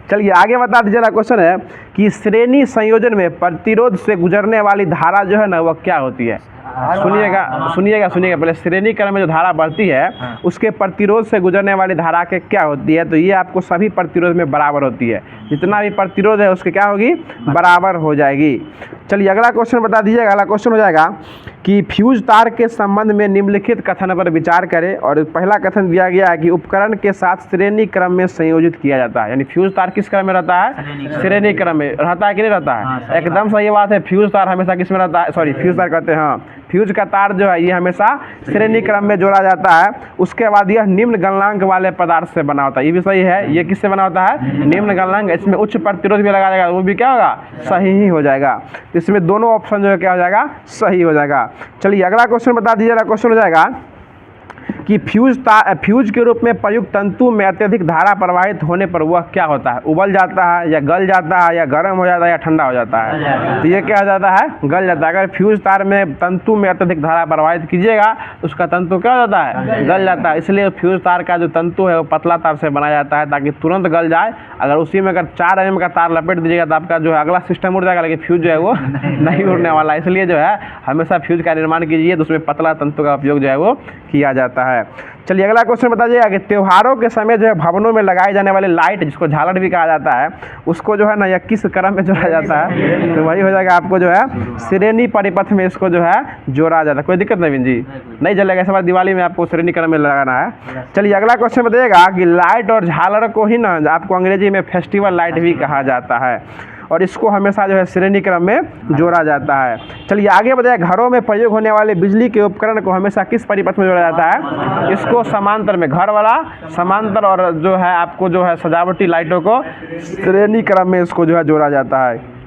चलिए आगे बता दीजिए। क्वेश्चन है कि श्रेणी संयोजन में प्रतिरोध से गुजरने वाली धारा जो है ना वो क्या होती है। सुनिएगा पहले। श्रेणी क्रम में जो धारा बढ़ती है उसके प्रतिरोध से गुजरने वाली धारा के क्या होती है, तो ये आपको सभी प्रतिरोध में बराबर होती है। जितना भी प्रतिरोध है उसके क्या होगी, बराबर हो जाएगी। चलिए अगला क्वेश्चन बता दीजिएगा। अगला क्वेश्चन हो जाएगा कि फ्यूज तार के संबंध में निम्नलिखित कथन पर विचार करें। और पहला कथन दिया गया है कि उपकरण के साथ श्रेणी क्रम में संयोजित किया जाता है। यानी फ्यूज तार किस क्रम में रहता है, श्रेणी क्रम में रहता है कि नहीं रहता है। एकदम सही बात है। फ्यूज तार हमेशा किस में रहता है, सॉरी फ्यूज तार कहते हैं, हाँ फ्यूज का तार जो है ये हमेशा श्रेणी क्रम में जोड़ा जाता है। उसके बाद यह निम्न गलनांक वाले पदार्थ से बना होता है, ये भी सही है। ये किससे बना होता है, निम्न गलनांक। इसमें उच्च प्रतिरोध भी लगा जाएगा, वो भी क्या होगा, सही ही हो जाएगा। इसमें दोनों ऑप्शन जो है क्या हो जाएगा, सही हो जाएगा। चलिए अगला क्वेश्चन बता दीजिएगा। क्वेश्चन हो जाएगा कि फ्यूज के रूप में प्रयुक्त तंतु में अत्यधिक धारा प्रवाहित होने पर वह क्या होता है, उबल जाता है या गल जाता है या गर्म हो जाता है या ठंडा हो जाता है। तो ये क्या हो जाता है, गल जाता है। अगर फ्यूज तार में तंतु में अत्यधिक धारा प्रवाहित कीजिएगा तो उसका तंतु क्या हो जाता है, गल जाता है। इसलिए फ्यूज तार का जो तंतु है वो पतला तार से बनाया जाता है ताकि तुरंत गल जाए। अगर उसी में अगर 4 mm का तार लपेट दीजिएगा तो आपका जो है अगला सिस्टम उड़ जाएगा, लेकिन फ्यूज जो है वो नहीं उड़ने वाला है। इसलिए जो है हमेशा फ्यूज का निर्माण कीजिए तो उसमें पतला तंतु का उपयोग जो है वो किया जाता है। चलिए अगला क्वेश्चन बताइएगा कि त्योहारों के समय जो है भवनों में लगाए जाने वाले लाइट, जिसको झालर भी कहा जाता है, उसको जो है ना या किस क्रम में जोड़ा जाता है, तो वही हो जाएगा आपको जो है श्रेणी परिपथ में इसको जो है जोड़ा जाता है। कोई दिक्कत नहीं जी, नहीं जलेगा। इस बार दिवाली में आपको श्रेणी क्रम में लगाना है। चलिए अगला क्वेश्चन बताइएगा कि लाइट और झालर को ही ना आपको अंग्रेजी में फेस्टिवल लाइट भी कहा जाता है और इसको हमेशा जो है श्रेणी क्रम में जोड़ा जाता है। चलिए आगे बताइए, घरों में प्रयोग होने वाले बिजली के उपकरण को हमेशा किस परिपथ में जोड़ा जाता है, इसको समांतर में, घर वाला समांतर, और जो है आपको जो है सजावटी लाइटों को श्रेणी क्रम में इसको जो है जोड़ा जाता है।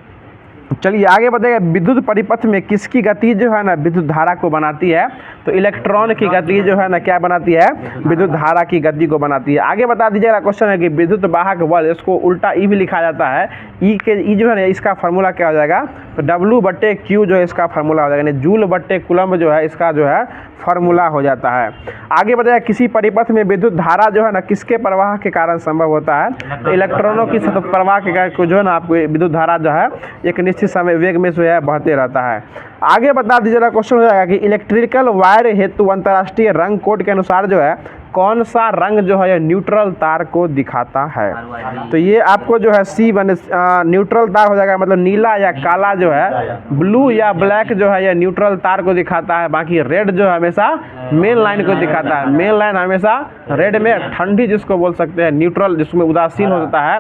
चलिए आगे बताइए, विद्युत परिपथ में किसकी गति जो है ना विद्युत धारा को बनाती है, तो इलेक्ट्रॉन की गति जो है ना क्या बनाती है, विद्युत धारा की गति को बनाती है। आगे बता दीजिएगा। क्वेश्चन है कि विद्युत वाहक बल, इसको उल्टा ई भी लिखा जाता है। ई जो है ना इसका फार्मूला क्या हो जाएगा, तो W/Q जो है इसका फार्मूला हो जाएगा, यानी जूल/कूलम्ब जो है इसका जो है फार्मूला हो जाता है। आगे बताइए, किसी परिपथ में विद्युत धारा जो है ना किसके प्रवाह के कारण संभव होता है, तो इलेक्ट्रॉनों की सतत प्रवाह के कारण जो है ना आपको विद्युत धारा जो है एक निश्चित समय वेग में जो है बहते रहता है। आगे बता दीजिएगा। क्वेश्चन हो जाएगा कि इलेक्ट्रिकल वायर हेतु अंतर्राष्ट्रीय रंग कोड के अनुसार जो है कौन सा रंग जो है न्यूट्रल तार को दिखाता है, तो ये आपको जो है न्यूट्रल तार हो जाएगा, मतलब नीला या काला जो है, ब्लू या ब्लैक जो है ये न्यूट्रल तार को दिखाता है। बाकी रेड जो है हमेशा मेन लाइन को दिखाता है। मेन लाइन हमेशा रेड में, ठंडी जिसको बोल सकते हैं, न्यूट्रल जिसमें उदासीन होता है,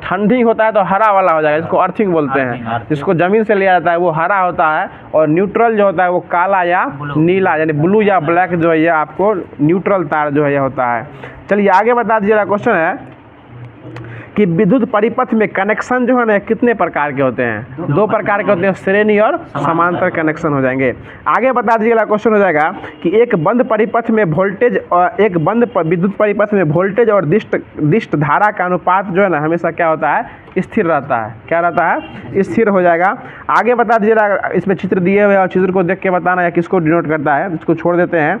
ठंडी होता है तो हरा वाला हो जाएगा, जिसको अर्थिंग बोलते हैं, जिसको जमीन से लिया जाता है वो हरा होता है, और न्यूट्रल जो होता है वो काला या नीला, यानी ब्लू या ब्लैक जो है ये आपको न्यूट्रल तार जो है ये होता है। चलिए आगे बता दीजिएगा। क्वेश्चन है कि विद्युत परिपथ में कनेक्शन जो है ना कितने प्रकार के होते हैं, 2 प्रकार के होते हैं, श्रेणी और समांतर कनेक्शन हो जाएंगे। आगे बता दीजिएगा। क्वेश्चन हो जाएगा कि एक बंद परिपथ में वोल्टेज और एक बंद विद्युत परिपथ में वोल्टेज और दिष्ट धारा का अनुपात जो है ना हमेशा क्या होता है, स्थिर रहता है। क्या रहता है, स्थिर हो जाएगा। आगे बता दीजिएगा। इसमें चित्र दिए हुए और चित्र को देख के बताना है किसको डिनोट करता है, इसको छोड़ देते हैं।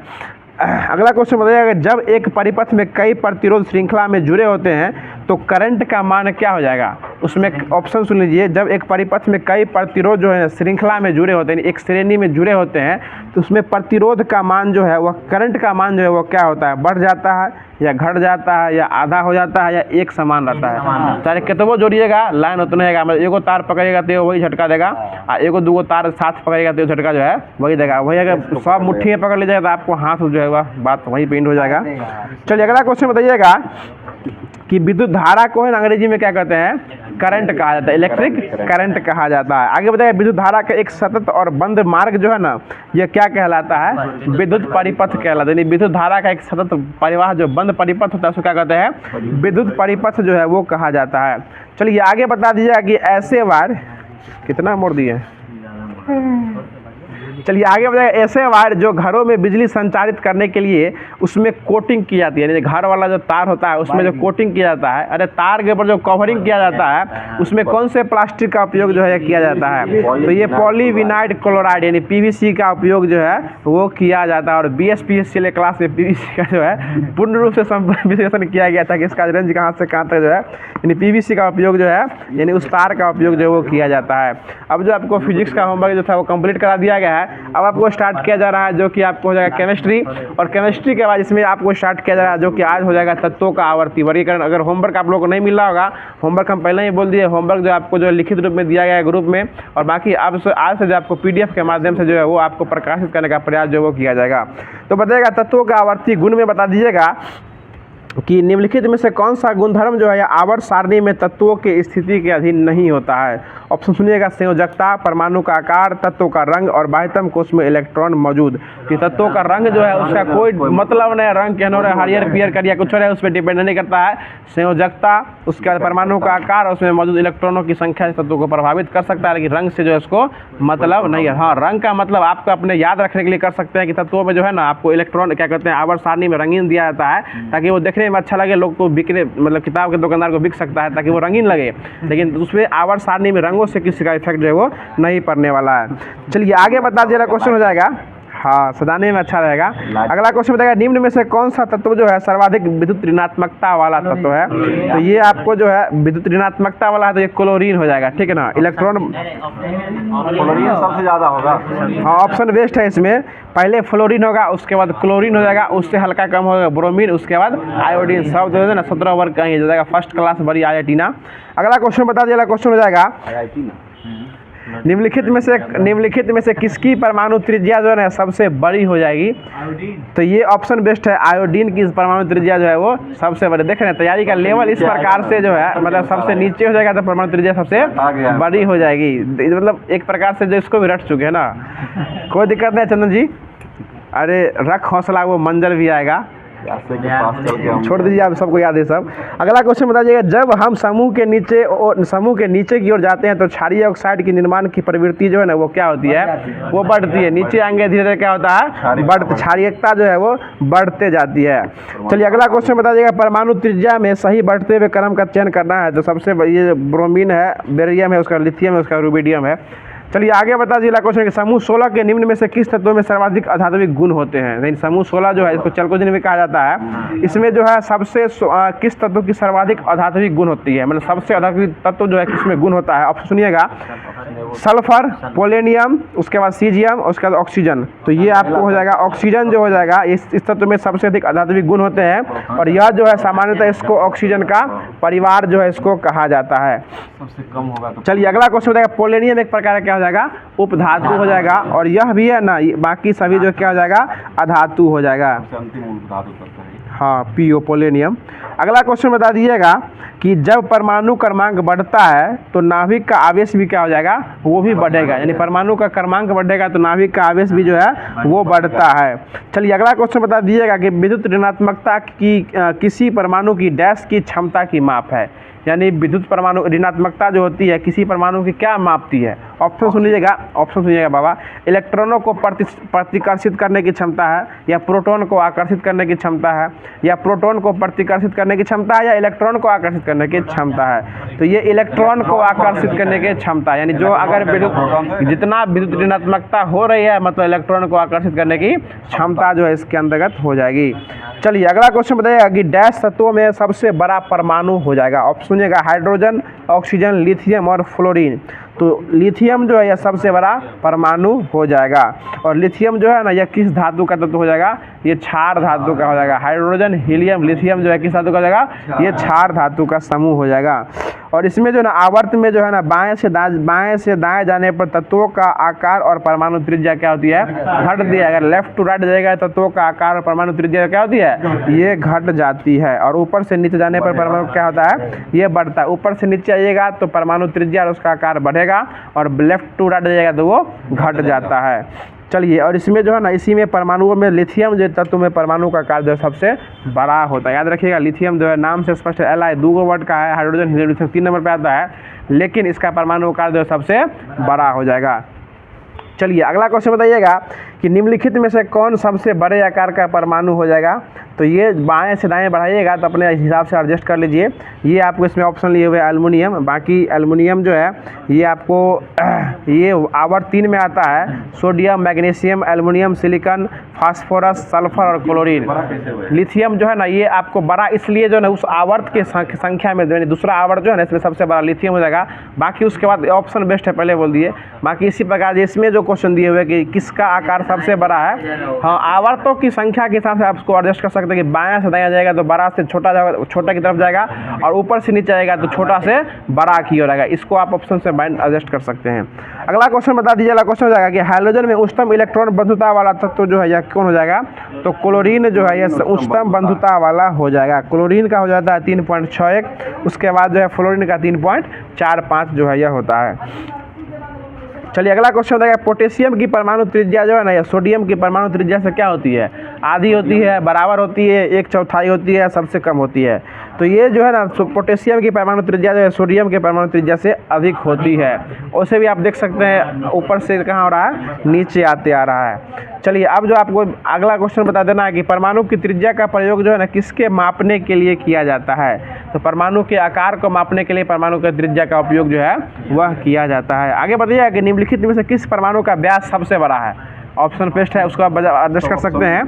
अगला क्वेश्चन बताइएगा, जब एक परिपथ में कई प्रतिरोध श्रृंखला में जुड़े होते हैं तो करंट का मान क्या हो जाएगा। उसमें ऑप्शन सुन लीजिए। जब एक परिपथ में कई प्रतिरोध जो है श्रृंखला में जुड़े होते हैं, एक श्रेणी में जुड़े होते हैं, तो उसमें प्रतिरोध का मान जो है वह करंट का मान जो है वो क्या होता है, बढ़ जाता है या घट जाता है या आधा हो जाता है या एक समान रहता है। चाहे कितनों जोड़िएगा लाइन उतना रहेगा, मतलब एगो तार पकड़ेगा तो वही झटका देगा, और एगो 2 तार साथ पकड़ेगा तो झटका जो है वही देगा। वही अगर सब मुट्ठी में पकड़ लीजिएगा तो आपको हाथ जो है बात वहीं पे एंड हो जाएगा। चलिए अगला क्वेश्चन बताइएगा कि विद्युत धारा को है अंग्रेजी में क्या कहते हैं, करंट कहा जाता है, इलेक्ट्रिक करंट कहा जाता है। आगे बताइए, विद्युत धारा का एक सतत और बंद मार्ग जो है ना यह क्या कहलाता है, विद्युत परिपथ कहलाता है। यानी विद्युत धारा का एक सतत परिवाह जो बंद परिपथ होता है उसको क्या कहते हैं, विद्युत परिपथ जो है वो कहा जाता है। चलिए आगे बता दीजिएगा कि ऐसे वायर कितना मोड़ दिए? चलिए आगे बताइए, ऐसे वायर जो घरों में बिजली संचारित करने के लिए उसमें कोटिंग की जाती है, यानी घर वाला जो तार होता है उसमें जो कोटिंग किया जाता है, अरे तार के ऊपर जो कवरिंग किया जाता है उसमें कौन से प्लास्टिक का उपयोग जो है किया जाता है? तो ये पॉलीविनाइल क्लोराइड यानी पीवीसी का उपयोग जो है वो किया जाता है। और BSPSC क्लास में पीवीसी का जो है पूर्ण रूप से विश्लेषण किया गया था कि इसका रेंज कहाँ से कहाँ तक जो है यानी पीवीसी का उपयोग जो है यानी उस तार का उपयोग जो है वो किया जाता है। अब जो आपको फिजिक्स का होमवर्क जो था वो कंप्लीट करा दिया गया है। अब आपको स्टार्ट किया जा रहा है जो कि आपको हो जाएगा केमिस्ट्री, और केमिस्ट्री के बाद इसमें आपको स्टार्ट किया जा रहा है जो कि आज हो जाएगा तत्वों का आवर्ती वर्गीकरण। अगर होमवर्क आप लोगों को नहीं मिल रहा होगा, होमवर्क हम पहले ही बोल दिए, होमवर्क जो आपको जो लिखित रूप में दिया गया है ग्रुप में, और बाकी आज से जो आपको PDF के माध्यम से जो है वो आपको प्रकाशित करने का प्रयास जो वो किया जाएगा। तो बताइएगा तत्वों का आवर्ती गुण में बता दीजिएगा कि निम्नलिखित में से कौन सा गुणधर्म जो है या आवर्त सारणी में तत्वों के स्थिति के अधीन नहीं होता है? ऑप्शन सुनिएगा, संयोजकता, परमाणु का आकार, तत्वों का रंग और बाह्यतम कोश में इलेक्ट्रॉन मौजूद। कि तत्वों का रंग जो है उसका कोई मतलब नहीं, रंग के हो रहा है हरियर पियर करिया कुछ हो रहा है उस पर डिपेंड नहीं करता है। संयोजकता, उसके बाद परमाणु का आकार और उसमें मौजूद इलेक्ट्रॉनों की संख्या तत्वों को प्रभावित कर सकता है, लेकिन रंग से जो है उसको मतलब नहीं है। हाँ, रंग का मतलब आपको अपने याद रखने के लिए कर सकते हैं कि तत्वों में जो है ना आपको इलेक्ट्रॉन क्या कहते हैं आवर्त सारणी में रंगीन दिया जाता है ताकि वो देखने में अच्छा लगे, लोग को बिकने मतलब किताब के दुकानदार को बिक सकता है ताकि वो रंगीन लगे, लेकिन उसमें आवर्त सारणी में रंगों से किसी का इफेक्ट जो है वो नहीं पड़ने वाला है। चलिए आगे बता दीजिएगा, क्वेश्चन हो जाएगा, हाँ सजाने में अच्छा रहेगा। अगला क्वेश्चन बताएगा, निम्न में से कौन सा तत्व जो है सर्वाधिक विद्युत ऋणात्मकता वाला तत्व है? तो ये आपको जो है विद्युत ऋणात्मकता वाला है तो ये क्लोरीन हो जाएगा, ठीक है ना। इलेक्ट्रॉन क्लोरीन सबसे ज़्यादा होगा। हाँ, ऑप्शन बेस्ट है इसमें। पहले फ्लोरीन होगा, उसके बाद क्लोरीन हो जाएगा, उससे हल्का कम होगा ब्रोमीन, उसके बाद आयोडीन। सब जो है ना 17 वर्ग का ही हो जाएगा, फर्स्ट क्लास बड़ी IIT ना। अगला क्वेश्चन बता दीजिएगा, क्वेश्चन हो जाएगा, निम्नलिखित में से किसकी परमाणु त्रिज्या जो है ना सबसे बड़ी हो जाएगी? तो ये ऑप्शन बेस्ट है, आयोडीन की परमाणु त्रिज्या जो है वो सबसे बड़ी। देख रहे हैं तैयारी का लेवल इस प्रकार से जो है मतलब सबसे नीचे हो जाएगा तो परमाणु त्रिज्या सबसे बड़ी हो जाएगी। मतलब एक प्रकार से जो इसको भी रट चुके हैं ना, कोई दिक्कत नहीं चंदन जी, अरे रख हौसला, वो मंजर भी आएगा, छोड़ दीजिए, आप सबको याद है सब। अगला क्वेश्चन बताइएगा, जब हम समूह के नीचे की ओर जाते हैं तो क्षारीय ऑक्साइड की निर्माण की प्रवृत्ति जो है ना वो क्या होती है? वो बढ़ती है। नीचे आएंगे धीरे धीरे क्या होता है? क्षारीयता जो है वो बढ़ते जाती है। चलिए अगला क्वेश्चन बताइएगा, परमाणु त्रिज्या में सही बढ़ते हुए क्रम का चयन करना है। तो सबसे ये ब्रोमीन है, बेरियम है, उसका लिथियम है, उसका रुबिडियम है। चलिए आगे बता दीजिए क्वेश्चन कि समूह 16 के निम्न में से किस तत्वों में सर्वाधिक आधात्मिक गुण होते हैं? नहीं, समूह 16 जो है इसको चलकोजनी में कहा जाता है। इसमें जो है सबसे किस तत्व की सर्वाधिक आधात्मिक गुण होती है, मतलब सबसे आधात्मिक तत्व जो है किसमें गुण होता है? ऑप्शन सुनिएगा, सल्फर, पोलेनियम, उसके बाद सीजियम, उसके बाद ऑक्सीजन। तो ये आपको हो जाएगा ऑक्सीजन जो हो जाएगा, इस तत्व में सबसे अधिक आधात्मिक गुण होते हैं, और यह जो है सामान्यतः इसको ऑक्सीजन का परिवार जो है इसको कहा जाता है। सबसे कम होगा तो चलिए अगला क्वेश्चन बताएगा, पोलेनियम एक प्रकार का क्या हो जाएगा? उपधातु हो जाएगा, और यह भी है ना बाकी सभी जो क्या हो जाएगा? अधातु हो जाएगा। अंतिम धातु तत्व है। हाँ, PO पोलेनियम। अगला क्वेश्चन बता दीजिएगा कि जब परमाणु क्रमांक बढ़ता है तो नाभिक का आवेश भी क्या हो जाएगा? वो भी बढ़ेगा, यानी परमाणु का क्रमांक बढ़ेगा तो नाभिक का आवेश भी जो है वो बढ़ता है। चलिए अगला क्वेश्चन बता दीजिएगा कि विद्युत ऋणात्मकता की किसी परमाणु की डैश की क्षमता की माप है, यानी विद्युत परमाणु ऋणात्मकता जो होती है किसी परमाणु की क्या मापती है? ऑप्शन सुनिएगा बाबा, इलेक्ट्रॉनों को प्रतिकर्षित करने की क्षमता है, या प्रोटॉन को आकर्षित करने की क्षमता है, या प्रोटॉन को प्रतिकर्षित करने की क्षमता है, या इलेक्ट्रॉन को आकर्षित करने की क्षमता है। तो ये इलेक्ट्रॉन को आकर्षित करने की क्षमता, यानी जो अगर जितना विद्युत ऋणात्मकता हो रही है मतलब इलेक्ट्रॉन को आकर्षित करने की क्षमता जो है इसके अंतर्गत हो जाएगी। चलिए अगला क्वेश्चन बताइएगा कि डैश तत्वों में सबसे बड़ा परमाणु हो जाएगा। ऑप्शन सुनिएगा, हाइड्रोजन, ऑक्सीजन, लिथियम और फ्लोरीन। तो लिथियम जो है यह सबसे बड़ा परमाणु हो जाएगा, और लिथियम जो है ना यह किस धातु का तत्व हो जाएगा? ये क्षार धातु का हो जाएगा। हाइड्रोजन, हीलियम, लिथियम जो है किस धातु का हो जाएगा? ये क्षार धातु का समूह हो जाएगा। और इसमें जो ना आवर्त में जो है ना बाएं से दाएं जाने पर तत्वों का आकार और परमाणु त्रिज्या क्या होती है? घट दिया। अगर लेफ्ट टू राइट जाएगा तत्वों का आकार और परमाणु त्रिज्या क्या होती है? ये घट जाती है। और ऊपर से नीचे जाने पर परमाणु क्या होता है? ये बढ़ता है। ऊपर से नीचे आइएगा तो परमाणु त्रिज्या और उसका आकार बढ़ेगा, और लेफ्ट टू राइट जाएगा तो वो घट जाता है। चलिए, और इसमें जो है ना, इसी में परमाणुओं में लिथियम जो तत्व में परमाणु का कार्य जो है सबसे बड़ा होता है। याद रखिएगा, लिथियम जो है नाम से स्पष्ट है, Li 2 वर्ड का है, हाइड्रोजन हीलियम लिथियम 3 नंबर पे आता है, लेकिन इसका परमाणु कार्य जो है सबसे बड़ा हो जाएगा। चलिए अगला क्वेश्चन बताइएगा कि निम्नलिखित में से कौन सबसे बड़े आकार का परमाणु हो जाएगा। तो ये बाएं से दाएं बढ़ाइएगा तो अपने हिसाब से एडजस्ट कर लीजिए। ये आपको इसमें ऑप्शन लिए हुए एल्युमिनियम, बाकी एल्युमिनियम जो है ये आपको ये आवर्त 3 में आता है, sodium, magnesium, aluminium, silicon, phosphorus, sulphur और क्लोरीन। लिथियम जो है ना ये आपको बड़ा इसलिए जो है ना उस आवर्त के संख्या में, दूसरा आवर्त जो है ना इसमें सबसे बड़ा लिथियम हो जाएगा। बाकी उसके बाद ऑप्शन बेस्ट है, पहले बोल दिए। बाकी इसी प्रकार इसमें जो क्वेश्चन दिए हुए कि किसका आकार सबसे बड़ा है, हाँ आवर्तों की संख्या के हिसाब से आप उसको एडजस्ट कर सकते हैं कि बायां से दायां जाएगा तो बड़ा से छोटा जाएगा, छोटा की तरफ जाएगा, और ऊपर से नीचे आएगा तो छोटा से बड़ा की ओर आएगा। इसको आप ऑप्शन से बाइंड एडजस्ट कर सकते हैं। अगला क्वेश्चन बता दीजिए। अगला क्वेश्चन हो जाएगा कि हाइड्रोजन में उच्चतम इलेक्ट्रॉन बंधुता वाला तत्व जो है यह कौन हो जाएगा। तो क्लोरीन जो है यह उच्चतम बंधुता वाला हो जाएगा। क्लोरीन का हो जाता है 3.61, उसके बाद जो है फ्लोरीन का 3.45 जो है यह होता है। चलिए अगला क्वेश्चन बताएगा, पोटेशियम की परमाणु त्रिज्या जो है ना या सोडियम की परमाणु त्रिज्या से क्या होती है, आधी होती है, बराबर होती है, 1/4 होती है, सबसे कम होती है। तो ये जो है ना पोटेशियम की परमाणु त्रिज्या जो है सोडियम की परमाणु त्रिज्या से अधिक होती है। उसे भी आप देख सकते हैं ऊपर से कहाँ हो रहा है, नीचे आते आ रहा है। चलिए अब जो आपको अगला क्वेश्चन बता देना है कि परमाणु की त्रिज्या का प्रयोग जो है ना किसके मापने के लिए किया जाता है। तो परमाणु के आकार को मापने के लिए परमाणु की त्रिज्या का उपयोग जो है वह किया जाता है। आगे बताइए कि निम्नलिखित में से किस परमाणु का व्यास सबसे बड़ा है। ऑप्शन पेस्ट है, उसको आप एडजस्ट कर सकते हैं।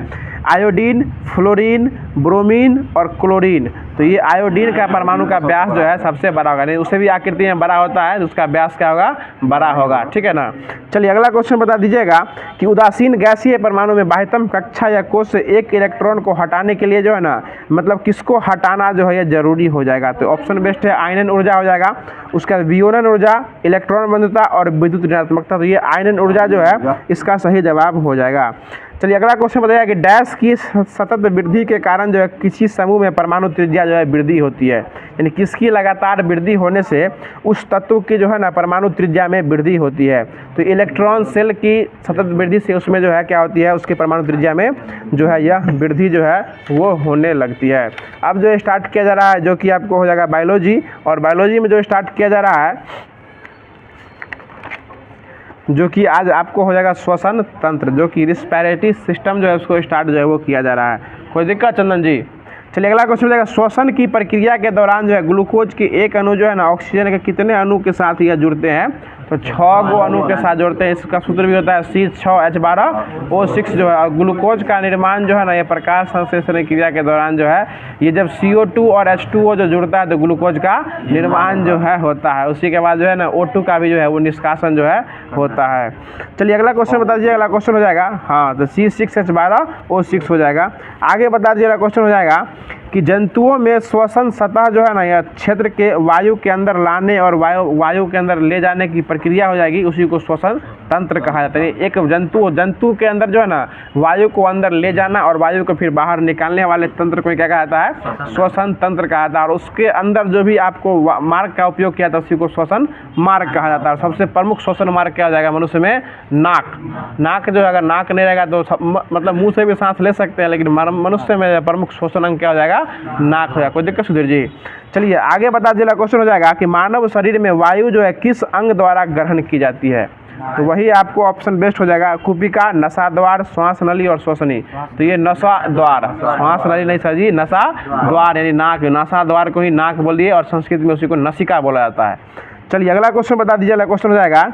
आयोडीन, फ्लोरीन, ब्रोमीन और क्लोरीन। तो ये आयोडीन का परमाणु का व्यास जो है सबसे बड़ा होगा, नहीं उसे भी आकृति में बड़ा होता है तो उसका व्यास क्या होगा, बड़ा होगा। ठीक है ना। चलिए अगला क्वेश्चन बता दीजिएगा कि उदासीन गैसीय परमाणु में बाह्यतम कक्षा या कोश से एक इलेक्ट्रॉन को हटाने के लिए जो है ना, मतलब किसको हटाना जो है यह जरूरी हो जाएगा। तो ऑप्शन बेस्ट है, आयनन ऊर्जा हो जाएगा, उसके बाद वियोनन ऊर्जा, इलेक्ट्रॉन बंधुता और विद्युत ऋणात्मकता। तो ये आयनन ऊर्जा जो है इसका सही जवाब हो जाएगा। चलिए अगला क्वेश्चन बताइए कि डैश की सतत वृद्धि के कारण जो है किसी समूह में परमाणु त्रिज्या जो है वृद्धि होती है, यानी किसकी लगातार वृद्धि होने से उस तत्व की जो है ना परमाणु त्रिज्या में वृद्धि होती है। तो इलेक्ट्रॉन शेल की सतत वृद्धि से उसमें जो है क्या होती है, उसकी परमाणु त्रिज्या में जो है यह वृद्धि जो है वो होने लगती है। अब जो स्टार्ट किया जा रहा है जो कि आपको हो जाएगा बायोलॉजी, और बायोलॉजी में जो स्टार्ट किया जा रहा है जो कि आज आपको हो जाएगा श्वसन तंत्र, जो कि रिस्पिरेटरी सिस्टम जो है उसको स्टार्ट जो है वो किया जा रहा है। कोई दिक्कत चंदन जी। चलिए अगला क्वेश्चन हो जाएगा, श्वसन की प्रक्रिया के दौरान जो है ग्लूकोज के एक अणु जो है ना ऑक्सीजन के कितने अणु के साथ यह जुड़ते हैं। तो 6 गो अणु के साथ जोड़ते हैं। इसका सूत्र भी होता है C6H12O6 जो है। और ग्लूकोज का निर्माण जो है ना ये प्रकाश संश्लेषण क्रिया के दौरान जो है ये जब CO2 और H2O जो जुड़ता है तो ग्लूकोज का निर्माण जो है होता है। उसी के बाद जो है ना O2 का भी जो है वो निष्कासन जो है होता है। चलिए अगला क्वेश्चन बता दीजिए। अगला क्वेश्चन हो जाएगा हाँ तो C6H12O6 हो जाएगा। आगे बता दीजिए। अगला क्वेश्चन हो जाएगा कि जंतुओं में श्वसन सतह जो है ना यह क्षेत्र के वायु के अंदर लाने और वायु के अंदर ले जाने की प्रक्रिया हो जाएगी, उसी को श्वसन तंत्र कहा जाता है। एक जंतु के अंदर जो है ना वायु को अंदर ले जाना और वायु को फिर बाहर निकालने वाले तंत्र को क्या कहा जाता है, श्वसन तंत्र कहा जाता है। और उसके अंदर जो भी आपको मार्ग का उपयोग किया था उसी को श्वसन मार्ग कहा जाता है। और सबसे प्रमुख श्वसन मार्ग क्या हो जाएगा मनुष्य में, नाक जो है, अगर नाक नहीं रहेगा तो मतलब मुँह से भी सांस ले सकते हैं, लेकिन मनुष्य में प्रमुख श्वसन अंग क्या हो जाएगा, नाक हो जाएगा। कोई दिक्कत सुधीर जी। चलिए आगे बता दीजिए। क्वेश्चन हो जाएगा कि मानव शरीर में वायु जो है किस अंग द्वारा ग्रहण की जाती है। तो वही आपको ऑप्शन बेस्ट हो जाएगा, कुपिका, नसा द्वार, श्वास नली और श्वसनी। तो ये नसा द्वार, श्वास नली नहीं सर जी, नसा द्वार यानी नाक, नसा द्वार को ही नाक बोलिए और संस्कृत में उसी को नसिका बोला जाता है। चलिए अगला क्वेश्चन बता दीजिए। अगला क्वेश्चन हो जाएगा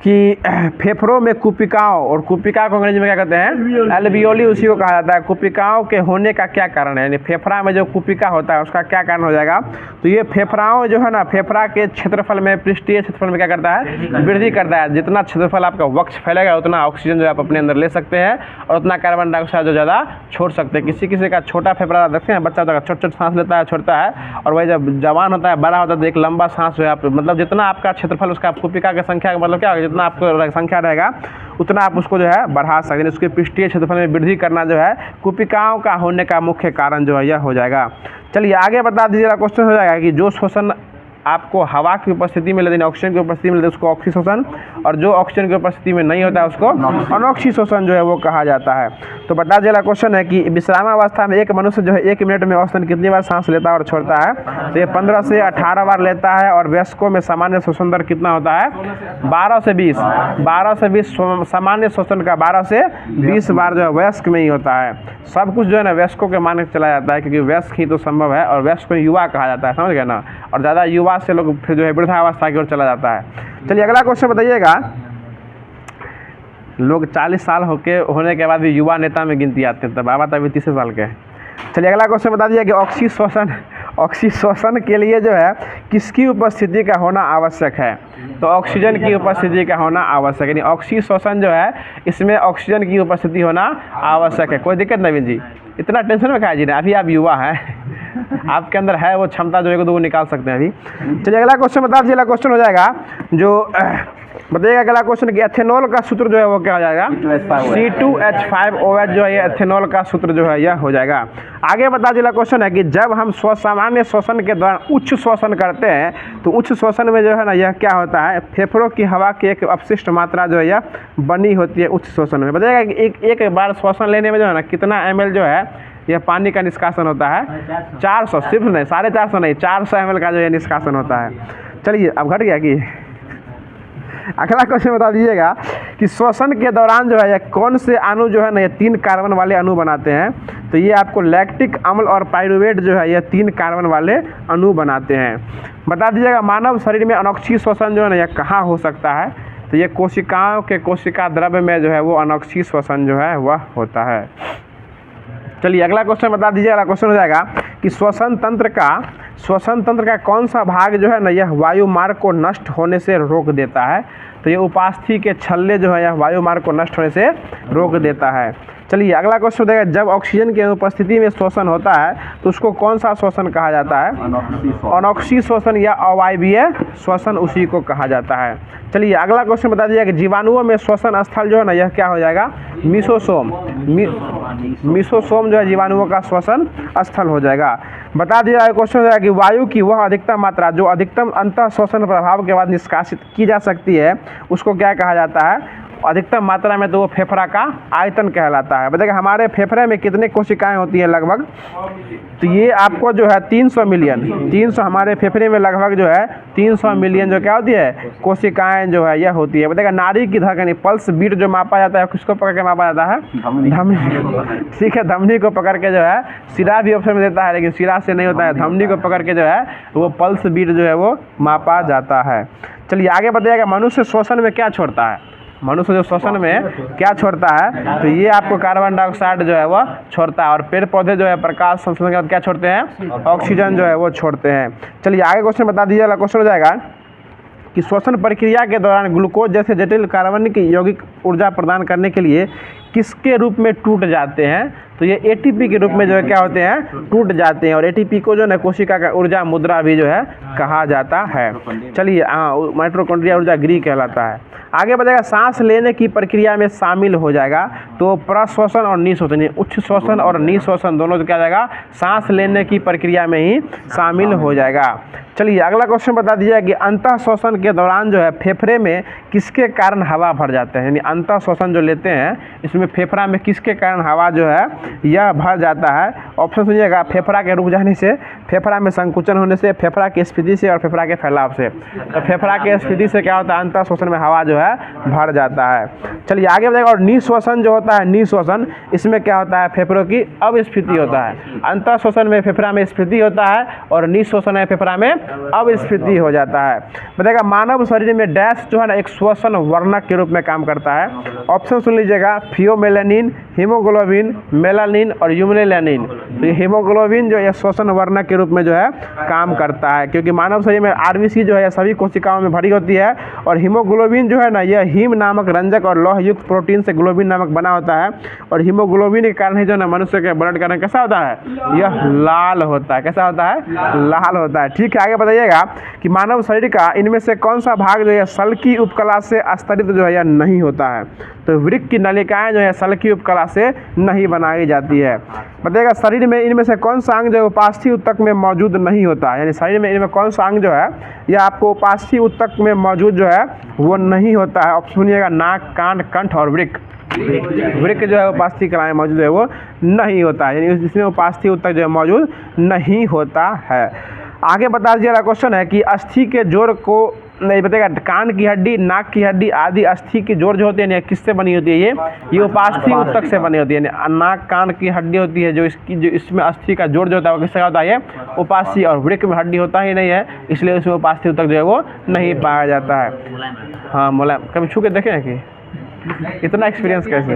कि फेफड़ों में कुपिकाओं, और कुपिका को अंग्रेजी में क्या कहते हैं, एल्वियोली, उसी को कहा जाता है। कुपिकाओं के होने का क्या कारण है, यानी फेफड़ा में जो कुपिका होता है उसका क्या कारण हो जाएगा। तो ये फेफड़ाओं जो है ना फेफड़ा के क्षेत्रफल में, पृष्ठीय क्षेत्रफल में क्या करता है, वृद्धि करता है। जितना क्षेत्रफल आपका वक्ष फैलेगा उतना ऑक्सीजन जो आप अपने अंदर ले सकते हैं और उतना कार्बन डाइऑक्साइड जो ज़्यादा छोड़ सकते हैं। किसी किसी का छोटा फेफड़ा देखते हैं, बच्चा होता है छोट छोट सांस लेता है, छोड़ता है, और वही जब जवान होता है, बड़ा होता है तो एक लंबा सांस जो है आप, मतलब जितना आपका क्षेत्रफल उसका कुपिका की संख्या का मतलब क्या होगा, जितना आपको संख्या रहेगा उतना आप उसको जो है बढ़ा सकते हैं। उसके पृष्ठीय क्षेत्रफल में वृद्धि करना जो है कुपिकाओं का होने का मुख्य कारण जो है यह हो जाएगा। चलिए आगे बता दीजिएगा। क्वेश्चन हो जाएगा कि जो श्वसन आपको हवा की उपस्थिति में लेते हैं, ऑक्सीजन की उपस्थिति में लेते हैं उसको ऑक्सीशोषण, और जो ऑक्सीजन की उपस्थिति में नहीं होता है उसको अनॉक्सीशोषण जो है वो कहा जाता है। तो बता दिया अगला क्वेश्चन है कि विश्रामावस्था में एक मनुष्य जो है 1 मिनट में औसतन कितनी बार सांस लेता है और छोड़ता है? तो ये 15 से 18 बार लेता है, और वयस्कों में सामान्य श्वसन दर कितना होता है? 12 से 20 सामान्य श्वसन का 12 से 20 बार जो है वयस्क में ही होता है। सब कुछ जो है ना वयस्कों के मान के चला जाता है, क्योंकि वयस्क ही तो संभव है, और वयस्क को युवा कहा जाता है, समझ गए ना। और ज़्यादा युवा से लोग फिर जो है वृद्धावस्था की ओर चला जाता है। चलिए अगला क्वेश्चन बताइएगा। लोग 40 साल होने के बाद भी युवा नेता में गिनती आते हैं, तब बाबा तभी 30 साल के हैं। चलिए अगला क्वेश्चन बता दिया कि ऑक्सीश्वसन के लिए जो है किसकी उपस्थिति का होना आवश्यक है? तो ऑक्सीजन की उपस्थिति का होना आवश्यक है, यानी ऑक्सीश्वसन जो है इसमें ऑक्सीजन की उपस्थिति होना आवश्यक है। कोई दिक्कत नहीं जी, इतना टेंशन में खाइए ना, अभी आप युवा हैं आपके अंदर है वो क्षमता जो है वो निकाल सकते हैं अभी। चलिए अगला क्वेश्चन बता दीजिए। अगला क्वेश्चन हो जाएगा जो बताइएगा अगला क्वेश्चन कि एथेनॉल का सूत्र जो है वो क्या हो जाएगा? C2H5OH जो है ये एथेनॉल का सूत्र जो है यह हो जाएगा। आगे बता दीजिए क्वेश्चन है कि जब हम सामान्य श्वसन के दौरान उच्च श्वसन करते हैं तो उच्च श्वसन में जो है ना यह क्या होता है? फेफड़ों की हवा की एक अपशिष्ट मात्रा जो है यह बनी होती है उच्च श्वसन में। बताइएगा कि एक बार श्वसन लेने में जो है ना कितना ml जो है यह पानी का निष्कासन होता है? 400, सिर्फ नहीं 450 नहीं 400 ml का जो है निष्कासन होता है। चलिए अब घट गया कि अगला क्वेश्चन बता दीजिएगा कि श्वसन के दौरान जो है ये कौन से अणु जो है ना ये 3 कार्बन वाले अणु बनाते हैं? तो ये आपको लैक्टिक अम्ल और पाइरुवेट जो है ये 3 कार्बन वाले अणु बनाते हैं। बता दीजिएगा मानव शरीर में अनोक्सी श्वसन जो है ना यह कहाँ हो सकता है? तो ये कोशिकाओं के कोशिका द्रव्य में जो है वो अनोक्सी श्वसन जो है वह होता है। चलिए अगला क्वेश्चन बता दीजिए। अगला क्वेश्चन हो जाएगा कि श्वसन तंत्र का कौन सा भाग जो है ना यह वायु मार्ग को नष्ट होने से रोक देता है? तो ये उपास्थि के छल्ले जो है यह वायु मार्ग को नष्ट होने से रोक देता है। चलिए अगला क्वेश्चन देगा जब ऑक्सीजन की उपस्थिति में श्वसन होता है तो उसको कौन सा श्वसन कहा जाता है? अनोक्सी श्वसन या अवायवीय श्वसन उसी को कहा जाता है। चलिए अगला क्वेश्चन बता दीजिए कि जीवाणुओं में श्वसन स्थल जो है ना यह क्या हो जाएगा? मीसोसोम जो है जीवाणुओं का श्वसन स्थल हो जाएगा। बता दिया क्वेश्चन है कि वायु की वह अधिकतम मात्रा जो अधिकतम अंतः श्वसन प्रभाव के बाद निष्कासित की जा सकती है उसको क्या कहा जाता है? अधिकतम मात्रा में तो वो फेफड़ा का आयतन कहलाता है। बताइए हमारे फेफड़े में कितने कोशिकाएं होती हैं लगभग? तो ये आपको जो है 300 मिलियन 300 हमारे फेफड़े में लगभग जो है 300 मिलियन जो क्या होती है कोशिकाएं जो है यह होती है। बताइएगा नाड़ी की धड़कन पल्स बीट जो मापा जाता है किसको पकड़ के मापा जाता है? धमनी। ठीक है, धमनी को पकड़ के जो है सिरा भी ऑप्शन में देता है लेकिन सिरा से नहीं होता है, धमनी को पकड़ के जो है वो पल्स बीट जो है वो मापा जाता है। चलिए आगे बताइएगा मनुष्य श्वसन में क्या छोड़ता है? मनुष्य जो श्वसन में क्या छोड़ता है? तो ये आपको कार्बन डाइऑक्साइड जो है वह छोड़ता है, और पेड़ पौधे जो है प्रकाश संश्लेषण के बाद क्या छोड़ते हैं? ऑक्सीजन जो है वो छोड़ते हैं। चलिए आगे क्वेश्चन बता दीजिए। अगला क्वेश्चन हो जाएगा कि श्वसन प्रक्रिया के दौरान ग्लूकोज जैसे जटिल कार्बनिक यौगिक ऊर्जा प्रदान करने के लिए किसके रूप में टूट जाते हैं? तो ये एटीपी के रूप में जो है क्या होते हैं? टूट जाते हैं, और एटीपी को जो है कोशिका का ऊर्जा मुद्रा भी जो है कहा जाता है। चलिए माइटोकॉन्ड्रिया ऊर्जा गृह कहलाता है। आगे बढ़ेगा सांस लेने की प्रक्रिया में शामिल हो जाएगा तो प्रश्वसन और निश्वसन, उच्च श्वसन और निश्वसन दोनों जो क्या जाएगा सांस लेने की प्रक्रिया में ही शामिल हो जाएगा। चलिए अगला क्वेश्चन बता दीजिए कि अंतः श्वसन के दौरान जो है फेफड़े में किसके कारण हवा भर जाते हैं? यानी अंतः श्वसन जो लेते हैं इसमें फेफड़ा में किसके कारण हवा जो है यह भर जाता है? ऑप्शन सुनिएगा, फेफड़ा के रुक जाने से, फेफड़ा में संकुचन होने से, फेफड़ा की स्फीति से, और फेफड़ा के फैलाव से। तो फेफड़ा के स्फीति से क्या होता है? अंतः श्वसन में हवा जो है भर जाता है। चलिए आगे बढ़ेगा। और निश्वसन जो होता है निश्वसन इसमें क्या होता है? फेफड़ों की अविस्फीति होता है। अंतः श्वसन में फेफड़ा में स्फीति होता है और निश्वसन में फेफड़ा में अविस्फीति हो जाता है। बताएगा मानव शरीर में डैश जो है ना एक श्वसन वर्णक के रूप में काम करता है। ऑप्शन सुन लीजिएगा, फियोमेलानिन, हीमोग्लोबिन, मेलानिन और यूमिलेनिन। तो ये हीमोग्लोबिन जो है श्वसन वर्णक के रूप में जो है काम करता है, क्योंकि मानव शरीर में आरबीसी जो है सभी कोशिकाओं में भरी होती है, और हीमोग्लोबिन जो है ना यह हीम नामक रंजक और लौह युक्त प्रोटीन से ग्लोबिन नामक बना होता है, और हीमोग्लोबिन के कारण ही जो है ना मनुष्य के ब्लड का रंग कैसा होता है? यह लाल होता है। कैसा होता है? लाल होता है। ठीक है, आगे बताइएगा कि मानव शरीर का इनमें से कौन सा भाग जो है सल की उपकला से स्तरित जो है यह नहीं होता है? तो वृक्क की नलिकाएं जो जो है सल्की उपकला से नहीं बनाई जाती है। बताइएगा शरीर में इनमें से कौन सा अंग जो है उपास्थि ऊतक में मौजूद नहीं होता है, यानी शरीर में इनमें कौन सा अंग जो है यह आपको उपास्थि ऊतक में मौजूद जो है वो नहीं होता है। ऑप्शन सुनिएगा, नाक, कान, कंठ और वृक्क। वृक्क जो है उपास्थि कला में मौजूद है वो नहीं होता है, यानी इसमें उपास्थि ऊतक जो है मौजूद नहीं होता है। आगे बता दीजिए, क्वेश्चन है कि अस्थि के जोड़ को नहीं बताएगा, कान की हड्डी, नाक की हड्डी आदि अस्थि की जोड़ जो होती है किससे बनी होती है, ये उपास्थि ऊतक से बनी होती है। नाक कान की हड्डी होती है जो इसमें अस्थि का जोड़ जो होता है वो किससे होता है, ये उपास्थि। और वृक्क में हड्डी होता ही नहीं है, इसलिए उसमें उपास्थि ऊतक जो है वो नहीं पाया जाता है। हाँ मुलायम, कभी छू के देखे हैं कि इतना एक्सपीरियंस कैसे।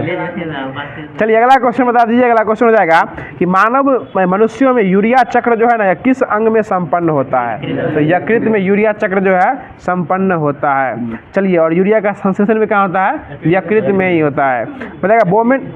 चलिए अगला क्वेश्चन बता दीजिए। अगला क्वेश्चन हो जाएगा कि मानव मनुष्यों में यूरिया चक्र जो है ना किस अंग में संपन्न होता है, तो यकृत में यूरिया चक्र जो है संपन्न होता है। चलिए, और यूरिया का संश्लेषण भी कहाँ होता है, यकृत में ही होता है। बताएगा बोमेन,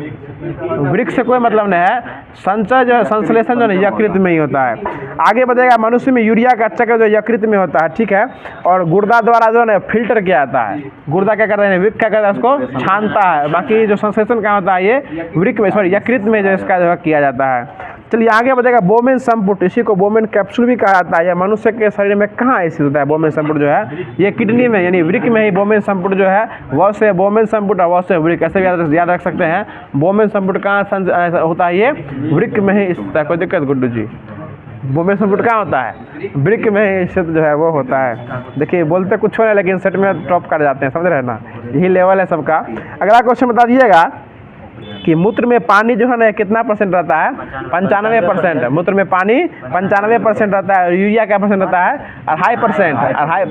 वृक्क से कोई मतलब नहीं है, संचय जो है संश्लेषण जो है यकृत में ही होता है। आगे बताएगा मनुष्य में यूरिया का चक्र जो यकृत में होता है, ठीक है। और गुर्दा द्वारा जो है फिल्टर किया जाता है, गुर्दा क्या करता है, वृक्क क्या करता है, उसको छानता है। बाकी जो संश्लेषण कहाँ होता है, ये वृक्क में, सॉरी यकृत में जो इसका जो है किया जाता है। चलिए आगे बताएगा बोमेन संपुट, इसी को बोमेन कैप्सूल भी कहा जाता है। यह मनुष्य के शरीर में कहाँ स्थित होता है बोमेन संपुट जो है, ये किडनी में, यानी वृक्क में ही बोमेन संपुट जो है वह से बोमेन संपुट और वह से वृक्क, ऐसे भी याद रख सकते हैं। बोमेन संपुट कहाँ होता है, ये वृक्क में ही स्थित है। कोई दिक्कत गुड्डू जी, बोमेन संपुट कहाँ होता है, वृक्क में ही स्थित जो है वो होता है। देखिए बोलते कुछ नहीं लेकिन सेट में टॉप कर जाते हैं, समझ रहे हैं ना, यही लेवल है सबका। अगला क्वेश्चन बता दीजिएगा कि मूत्र में पानी जो है ना कितना परसेंट रहता है, 95%। मूत्र में पानी 95% रहता है। यूरिया क्या परसेंट रहता है, 2.5%।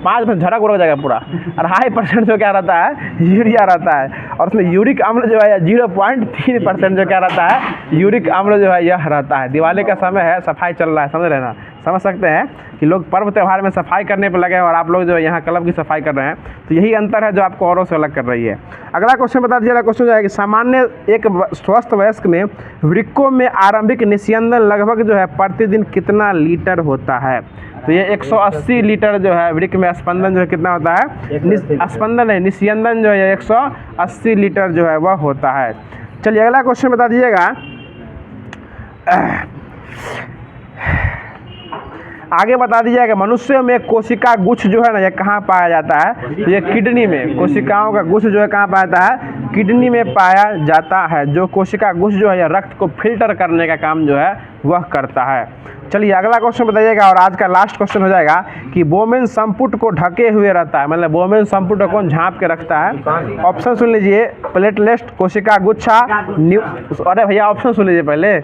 5% झड़क उड़ जाएगा पूरा। 2.5% जो क्या रहता है, यूरिया रहता है। और उसमें यूरिक अम्ल जो है 0.3% जो क्या रहता है, यूरिक अम्ल जो है यह रहता है। दिवाली का समय है, सफाई चल रहा है, समझ रहे ना, समझ सकते हैं कि लोग पर्व त्यौहार में सफाई करने पर लगे हैं और आप लोग जो यहाँ क्लब की सफाई कर रहे हैं, तो यही अंतर है जो आपको औरों से अलग कर रही है। अगला क्वेश्चन बता दीजिए। क्वेश्चन जो है कि सामान्य एक स्वस्थ वयस्क में वृक्कों में आरंभिक निस्यंदन लगभग जो है प्रतिदिन कितना लीटर होता है, तो ये 180 लीटर जो है वृक्क में स्पंदन जो है कितना होता है, स्पंदन है, निस्यंदन जो है 180 लीटर जो है वह होता है। चलिए अगला क्वेश्चन बता दीजिएगा। आगे बता दीजिएगा मनुष्य में कोशिका गुच्छ जो है ना ये कहाँ पाया जाता है, तो ये किडनी में, कोशिकाओं का गुच्छ जो है कहाँ पाया जाता है, किडनी में पाया जाता है। जो कोशिका गुच्छ जो है रक्त को फिल्टर करने का काम जो है वह करता है। चलिए अगला क्वेश्चन बताइएगा और आज का लास्ट क्वेश्चन हो जाएगा कि बोमेन संपुट को ढके हुए रहता है, मतलब बोमेन संपुट को कौन झाँप के रखता है। ऑप्शन सुन लीजिए, प्लेटलेट, कोशिका गुच्छा, अरे भैया ऑप्शन सुन लीजिए पहले।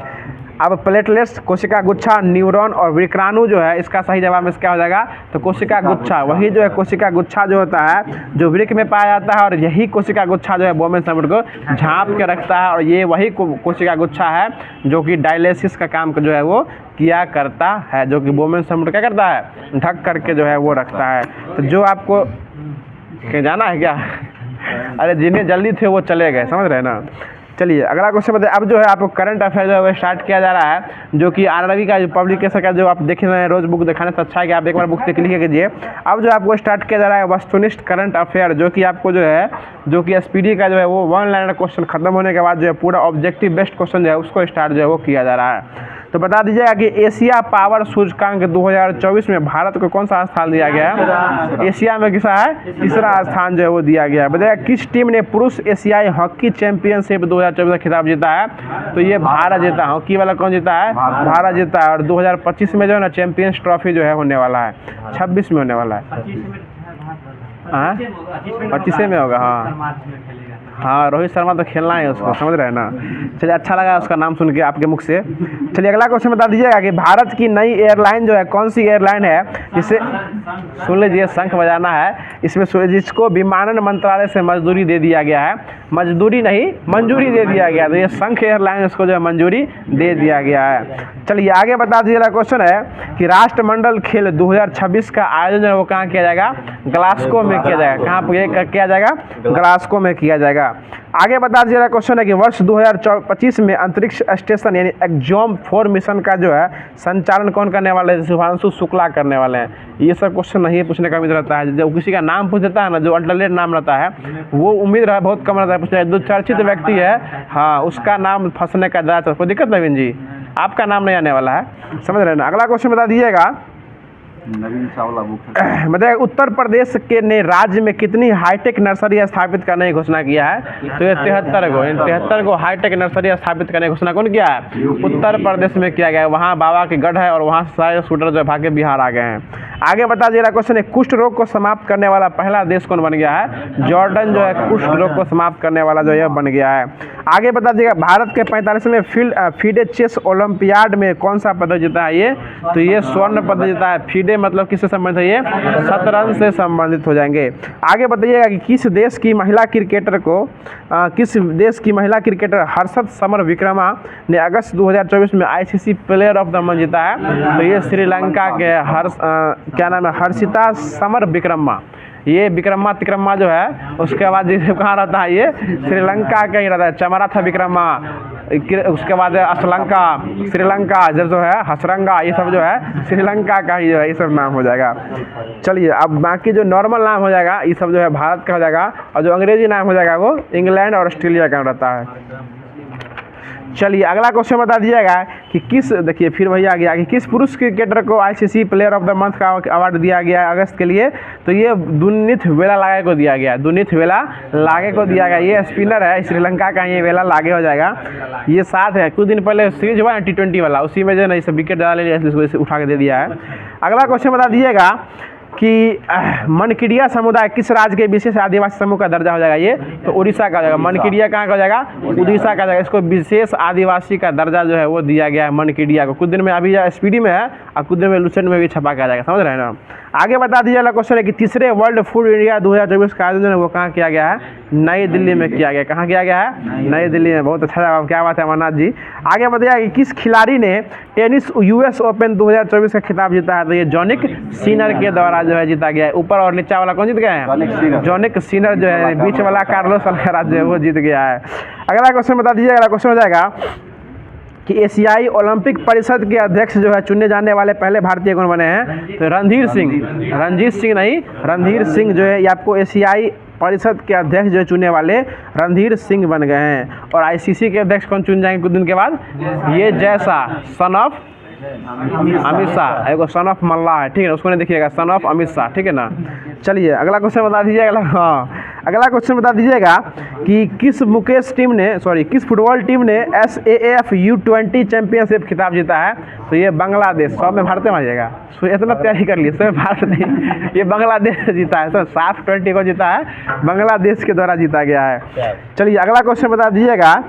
अब प्लेटलेट्स, कोशिका गुच्छा, न्यूरॉन और विक्राणु जो है इसका सही जवाब में क्या हो जाएगा, तो कोशिका गुच्छा। वही जो है कोशिका गुच्छा जो होता है जो वृक्क में पाया जाता है, और यही कोशिका गुच्छा जो है बोमेन संपुट को झाँप के रखता है। और ये वही कोशिका गुच्छा है जो कि डायलिसिस का काम जो है वो किया करता है, जो कि बोमेन संपुट क्या करता है, ढक करके जो है वो रखता है। तो जो आपको जाना है क्या, अरे जिन्हें जल्दी थे वो चले गए, समझ रहे हैं ना। चलिए अगला क्वेश्चन बताइए। अब जो है आपको करंट अफेयर जो है वो स्टार्ट किया जा रहा है, जो कि आरआरबी का जो पब्लिकेशन का जो आप देख रहे हैं रोज बुक दिखाने से अच्छा है कि आप एक बार बुक देख लिखिए कीजिए। अब जो आपको स्टार्ट किया जा रहा है वस्तुनिष्ठ करंट अफेयर, जो कि आपको जो है जो कि एसपीडी का जो है वो 1 लाइनर क्वेश्चन खत्म होने के बाद जो है पूरा ऑब्जेक्टिव बेस्ड क्वेश्चन जो है उसको स्टार्ट जो है वो किया जा रहा है। तो बता दीजिएगा कि एशिया पावर सूचकांक 2024 में भारत को कौन सा स्थान दिया गया है, एशिया में किसा है, तीसरा स्थान जो है वो दिया गया है। बताइएगा किस टीम ने पुरुष एशियाई हॉकी चैंपियनशिप 2024 का खिताब जीता है, तो ये भारत जीता। हॉकी वाला कौन जीता है, भारत जीता है। और 2025 में जो है ना चैंपियंस ट्रॉफी जो है होने वाला है, 26 में होने वाला है, 25 में होगा। हाँ रोहित शर्मा तो खेलना है उसको, समझ रहे हैं ना। चलिए अच्छा लगा उसका नाम सुन के आपके मुख से। चलिए अगला क्वेश्चन बता दीजिएगा कि भारत की नई एयरलाइन जो है कौन सी एयरलाइन है, जिसे सुन लीजिए शंख बजाना है इसमें, जिसको विमानन मंत्रालय से मंजूरी दे दिया गया है, मजदूरी नहीं मंजूरी दे दिया गया। तो ये शंख एयरलाइन इसको जो है मंजूरी दे दिया गया है। चलिए आगे बता दीजिएगा क्वेश्चन है कि राष्ट्रमंडल खेल 2026 का आयोजन है वो कहाँ किया जाएगा, ग्लासगो में किया जाएगा। कहाँ किया जाएगा, ग्लासगो में किया जाएगा। जाएगा। आगे बता दीजिएगा क्वेश्चन है कि वर्ष 2025 में अंतरिक्ष स्टेशन यानी एक्सॉम 4 मिशन का जो है संचालन कौन करने वाले हैं? शुभांशु शुक्ला करने वाले हैं। ये सब क्वेश्चन नहीं पूछने का उम्मीद रहता है, जब किसी का नाम पूछ देता है ना, जो अल्टरनेट नाम रहता है वो उम्मीद रहा बहुत कम रहता है पूछने। जो चर्चित व्यक्ति है हाँ उसका नाम फंसने का ज़्यादा कोई दिक्कत नवीन जी, आपका नाम नहीं आने वाला है, समझ रहे हैं ना। अगला क्वेश्चन बता दीजिएगा, नवीन चावला बुक मतलब उत्तर प्रदेश के ने राज्य में कितनी हाईटेक नर्सरी स्थापित करने की घोषणा किया है? तो ये 73 को हाईटेक नर्सरी स्थापित करने की घोषणा कौन किया है? उत्तर प्रदेश में किया गया है। वहाँ बाबा के गढ़ है और वहाँ से सारे शूटर जो भाग के बिहार आ गए हैं। आगे बता दीजिएगा क्वेश्चन है, कुष्ठ रोग को समाप्त करने वाला पहला देश कौन बन गया है? जॉर्डन जो है कुष्ठ रोग को समाप्त करने वाला जो है बन गया है। आगे बता दीजिएगा, भारत के 45वें फीडे चेस ओलंपियाड में कौन सा पदक जीता है? ये तो ये स्वर्ण पदक जीता है। फीडे मतलब किससे संबंधित है? ये शतरंज से संबंधित हो जाएंगे। आगे बताइएगा कि किस देश की महिला क्रिकेटर हर्षद समर विक्रमा ने अगस्त 2024 में ICC player of the month जीता है? तो ये श्रीलंका के क्या नाम है? हर्षिता समर विक्रमा। ये विक्रमा जो है उसके बाद कहाँ रहता है? ये श्रीलंका का ही रहता है। चमराथा विक्रमा, उसके बाद असलंका, श्रीलंका जो है हसरंगा, ये सब जो है श्रीलंका का ही जो है ये सब नाम हो जाएगा। चलिए अब बाकी जो नॉर्मल नाम हो जाएगा ये सब जो है भारत का हो जाएगा, और जो अंग्रेजी नाम हो जाएगा वो इंग्लैंड और ऑस्ट्रेलिया का रहता है। चलिए अगला क्वेश्चन बता दीजिएगा कि देखिए फिर वही आ गया कि किस पुरुष क्रिकेटर को ICC player of the month का अवार्ड दिया गया है अगस्त के लिए? तो ये दुनित वेलालागे को दिया गया। दुनित वेलालागे को दिया गया। ये स्पिनर है श्रीलंका का, ये वेलालागे हो जाएगा। ये साथ है, कुछ दिन पहले सीरीज हुआ है T20 वाला, उसी में जो है ना इसे विकेट ज़्यादा ले लिया इसलिए इसको उठा के दे दिया है। अगला क्वेश्चन बता दीजिएगा कि मनकिडिया समुदाय किस राज्य के विशेष आदिवासी समूह का दर्जा हो जाएगा? ये तो उड़ीसा का हो जाएगा। मनकिडिया कहाँ का हो जाएगा? उड़ीसा का हो जाएगा। इसको विशेष आदिवासी का दर्जा जो है वो दिया गया है मनकिडिया को। कुछ दिन में अभी स्पीडी में है और कुछ दिन में लुसेंट में भी छपा के आ जाएगा, समझ रहे हैं ना। आगे बता दीजिएगा क्वेश्चन है कि तीसरे वर्ल्ड फूड इंडिया 2024 का आयोजन है वो कहाँ किया गया है? नई दिल्ली में किया गया। कहाँ किया गया है? नई दिल्ली में। बहुत अच्छा जवाब, क्या बात है अमरनाथ जी। आगे बताइएगा कि किस खिलाड़ी ने टेनिस US ओपन 2024 का खिताब जीता है? तो ये जॉनिक सिनर के द्वारा जो है जीता गया है। ऊपर और नीचे वाला कौन जीत गया है? जॉनिक सिनर जो है, बीच वाला कार्लोस अल्काराज जो है वो जीत गया है। अगला क्वेश्चन बता दीजिए, अगला क्वेश्चन हो जाएगा कि एशियाई ओलंपिक परिषद के अध्यक्ष जो है चुने जाने वाले पहले भारतीय कौन बने हैं? तो रणधीर सिंह जो है ये आपको एशियाई परिषद के अध्यक्ष जो चुने वाले रणधीर सिंह बन गए हैं। और आईसीसी के अध्यक्ष कौन चुन जाएंगे कुछ दिन के बाद? ये जैसा सन ऑफ अमित शाह, एगो सन ऑफ मल्ला है, ठीक है, उसको नहीं देखिएगा, सन ऑफ अमित शाह, ठीक है ना। चलिए अगला क्वेश्चन बता दीजिएगा। अगला क्वेश्चन बता दीजिएगा कि किस किस फुटबॉल टीम ने SAAF U20 चैंपियनशिप खिताब जीता है? तो ये बांग्लादेश। 100 में भारत में आ जाएगा, इतना तैयारी कर लिए, 100 में भारत नहीं, ये बांग्लादेश जीता है। तो साफ 20 को जीता है, बांग्लादेश के द्वारा जीता गया है। चलिए अगला क्वेश्चन बता दीजिएगा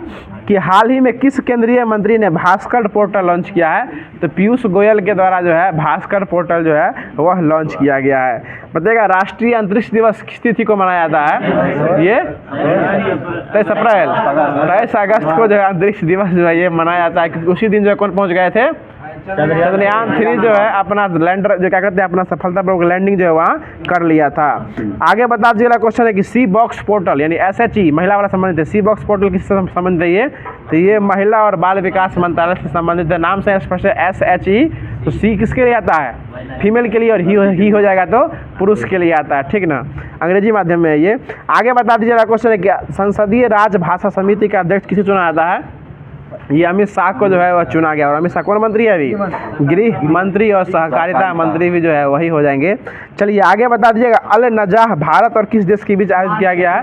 कि हाल ही में किस केंद्रीय मंत्री ने भास्कर पोर्टल लॉन्च किया है? तो पीयूष गोयल के द्वारा जो है भास्कर पोर्टल जो है वह लॉन्च किया गया है। बताइएगा राष्ट्रीय अंतरिक्ष दिवस किस तिथि को मनाया जाता है? ये 23 अगस्त को जो है अंतरिक्ष दिवस जो है ये मनाया जाता है, क्योंकि उसी दिन जो है कौन पहुँच गए थे? चंद्रयान 3 जो है अपना लैंडर जो क्या कहते हैं अपना सफलतापूर्वक लैंडिंग जो है वहाँ कर लिया था। आगे बता दीजिएगा क्वेश्चन है कि सी बॉक्स पोर्टल यानी SHE महिला वाला संबंधित है। सी बॉक्स पोर्टल किससे संबंधित है? ये तो ये महिला और बाल विकास मंत्रालय से संबंधित है। नाम से स्पष्ट है SHE। तो सी किसके लिए आता है? फीमेल के लिए, और ही हो जाएगा तो पुरुष के लिए आता है, ठीक ना, अंग्रेजी माध्यम में है ये। आगे बता दीजिएगा क्वेश्चन है कि संसदीय राजभाषा समिति का अध्यक्ष किसे चुना जाता है? ये अमित शाह को जो है वह चुना गया। और अमित शाह कौन मंत्री है अभी? गृह मंत्री और सहकारिता मंत्री भी जो है वही हो जाएंगे। चलिए आगे बता दीजिएगा अल नजाह भारत और किस देश के बीच आयोजित किया गया है?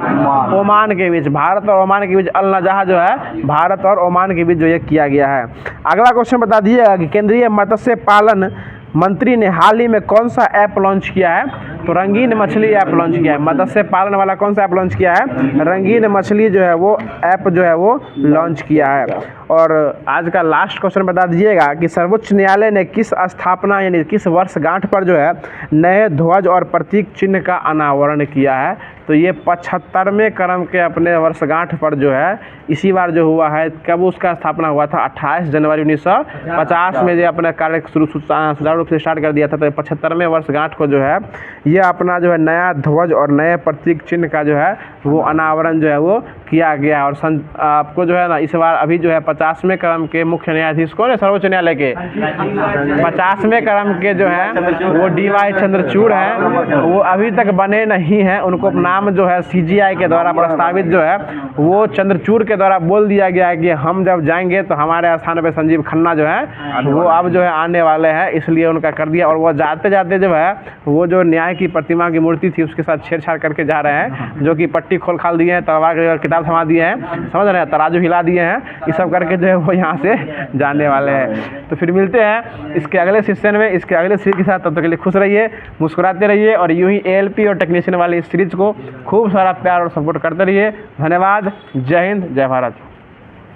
ओमान के बीच। भारत और ओमान के बीच अल नजाह जो है भारत और ओमान के बीच जो ये किया गया है। अगला क्वेश्चन बता दीजिएगा कि केंद्रीय मत्स्य पालन मंत्री ने हाल ही में कौन सा ऐप लॉन्च किया है? तो रंगीन मछली ऐप लॉन्च किया है। मत्स्य पालन वाला कौन सा ऐप लॉन्च किया है? रंगीन मछली जो है वो ऐप जो है वो लॉन्च किया है। और आज का लास्ट क्वेश्चन बता दीजिएगा कि सर्वोच्च न्यायालय ने किस स्थापना यानी किस वर्षगांठ पर जो है नए ध्वज और प्रतीक चिन्ह का अनावरण किया है? तो ये 75वें क्रम के अपने वर्षगांठ पर जो है इसी बार जो हुआ है। कब उसका स्थापना हुआ था? 28 जनवरी 1950 में जो अपने कार्य सुचारू रूप से स्टार्ट कर दिया था। तो 75वें वर्षगांठ को जो है ये अपना जो है नया ध्वज और नए प्रतीक चिन्ह का जो है वो अनावरण जो है वो किया गया। और आपको जो है ना इस बार अभी जो है 50वें क्रम के मुख्य न्यायाधीश कौन है सर्वोच्च न्यायालय के? 50वें क्रम के जो है वो DY चंद्रचूड़ हैं। वो अभी तक बने नहीं हैं, उनको नाम जो है CGI के द्वारा प्रस्तावित जो है वो चंद्रचूड़ के द्वारा बोल दिया गया है कि हम जब जाएंगे तो हमारे स्थान पे संजीव खन्ना जो है वो अब जो है आने वाले हैं, इसलिए उनका कर दिया। और वो जाते जाते जो है वो जो न्याय की प्रतिमा की मूर्ति थी उसके साथ छेड़छाड़ करके जा रहे हैं, जो कि पट्टी खोल खाल दिए हैं, तलवार की किताब थमा दिए हैं, समझ रहे हैं, तराजू हिला दिए हैं, ये सब करके जो है वो यहाँ से जाने वाले हैं। तो फिर मिलते हैं इसके अगले सेशन में इसके अगले सीरीज के साथ। तब तक के लिए खुश रहिए, मुस्कुराते रहिए और यूं ही ALP और टेक्नीशियन वाली इस सीरीज को खूब सारा प्यार और सपोर्ट करते रहिए। धन्यवाद। जय हिंद, जय भारत।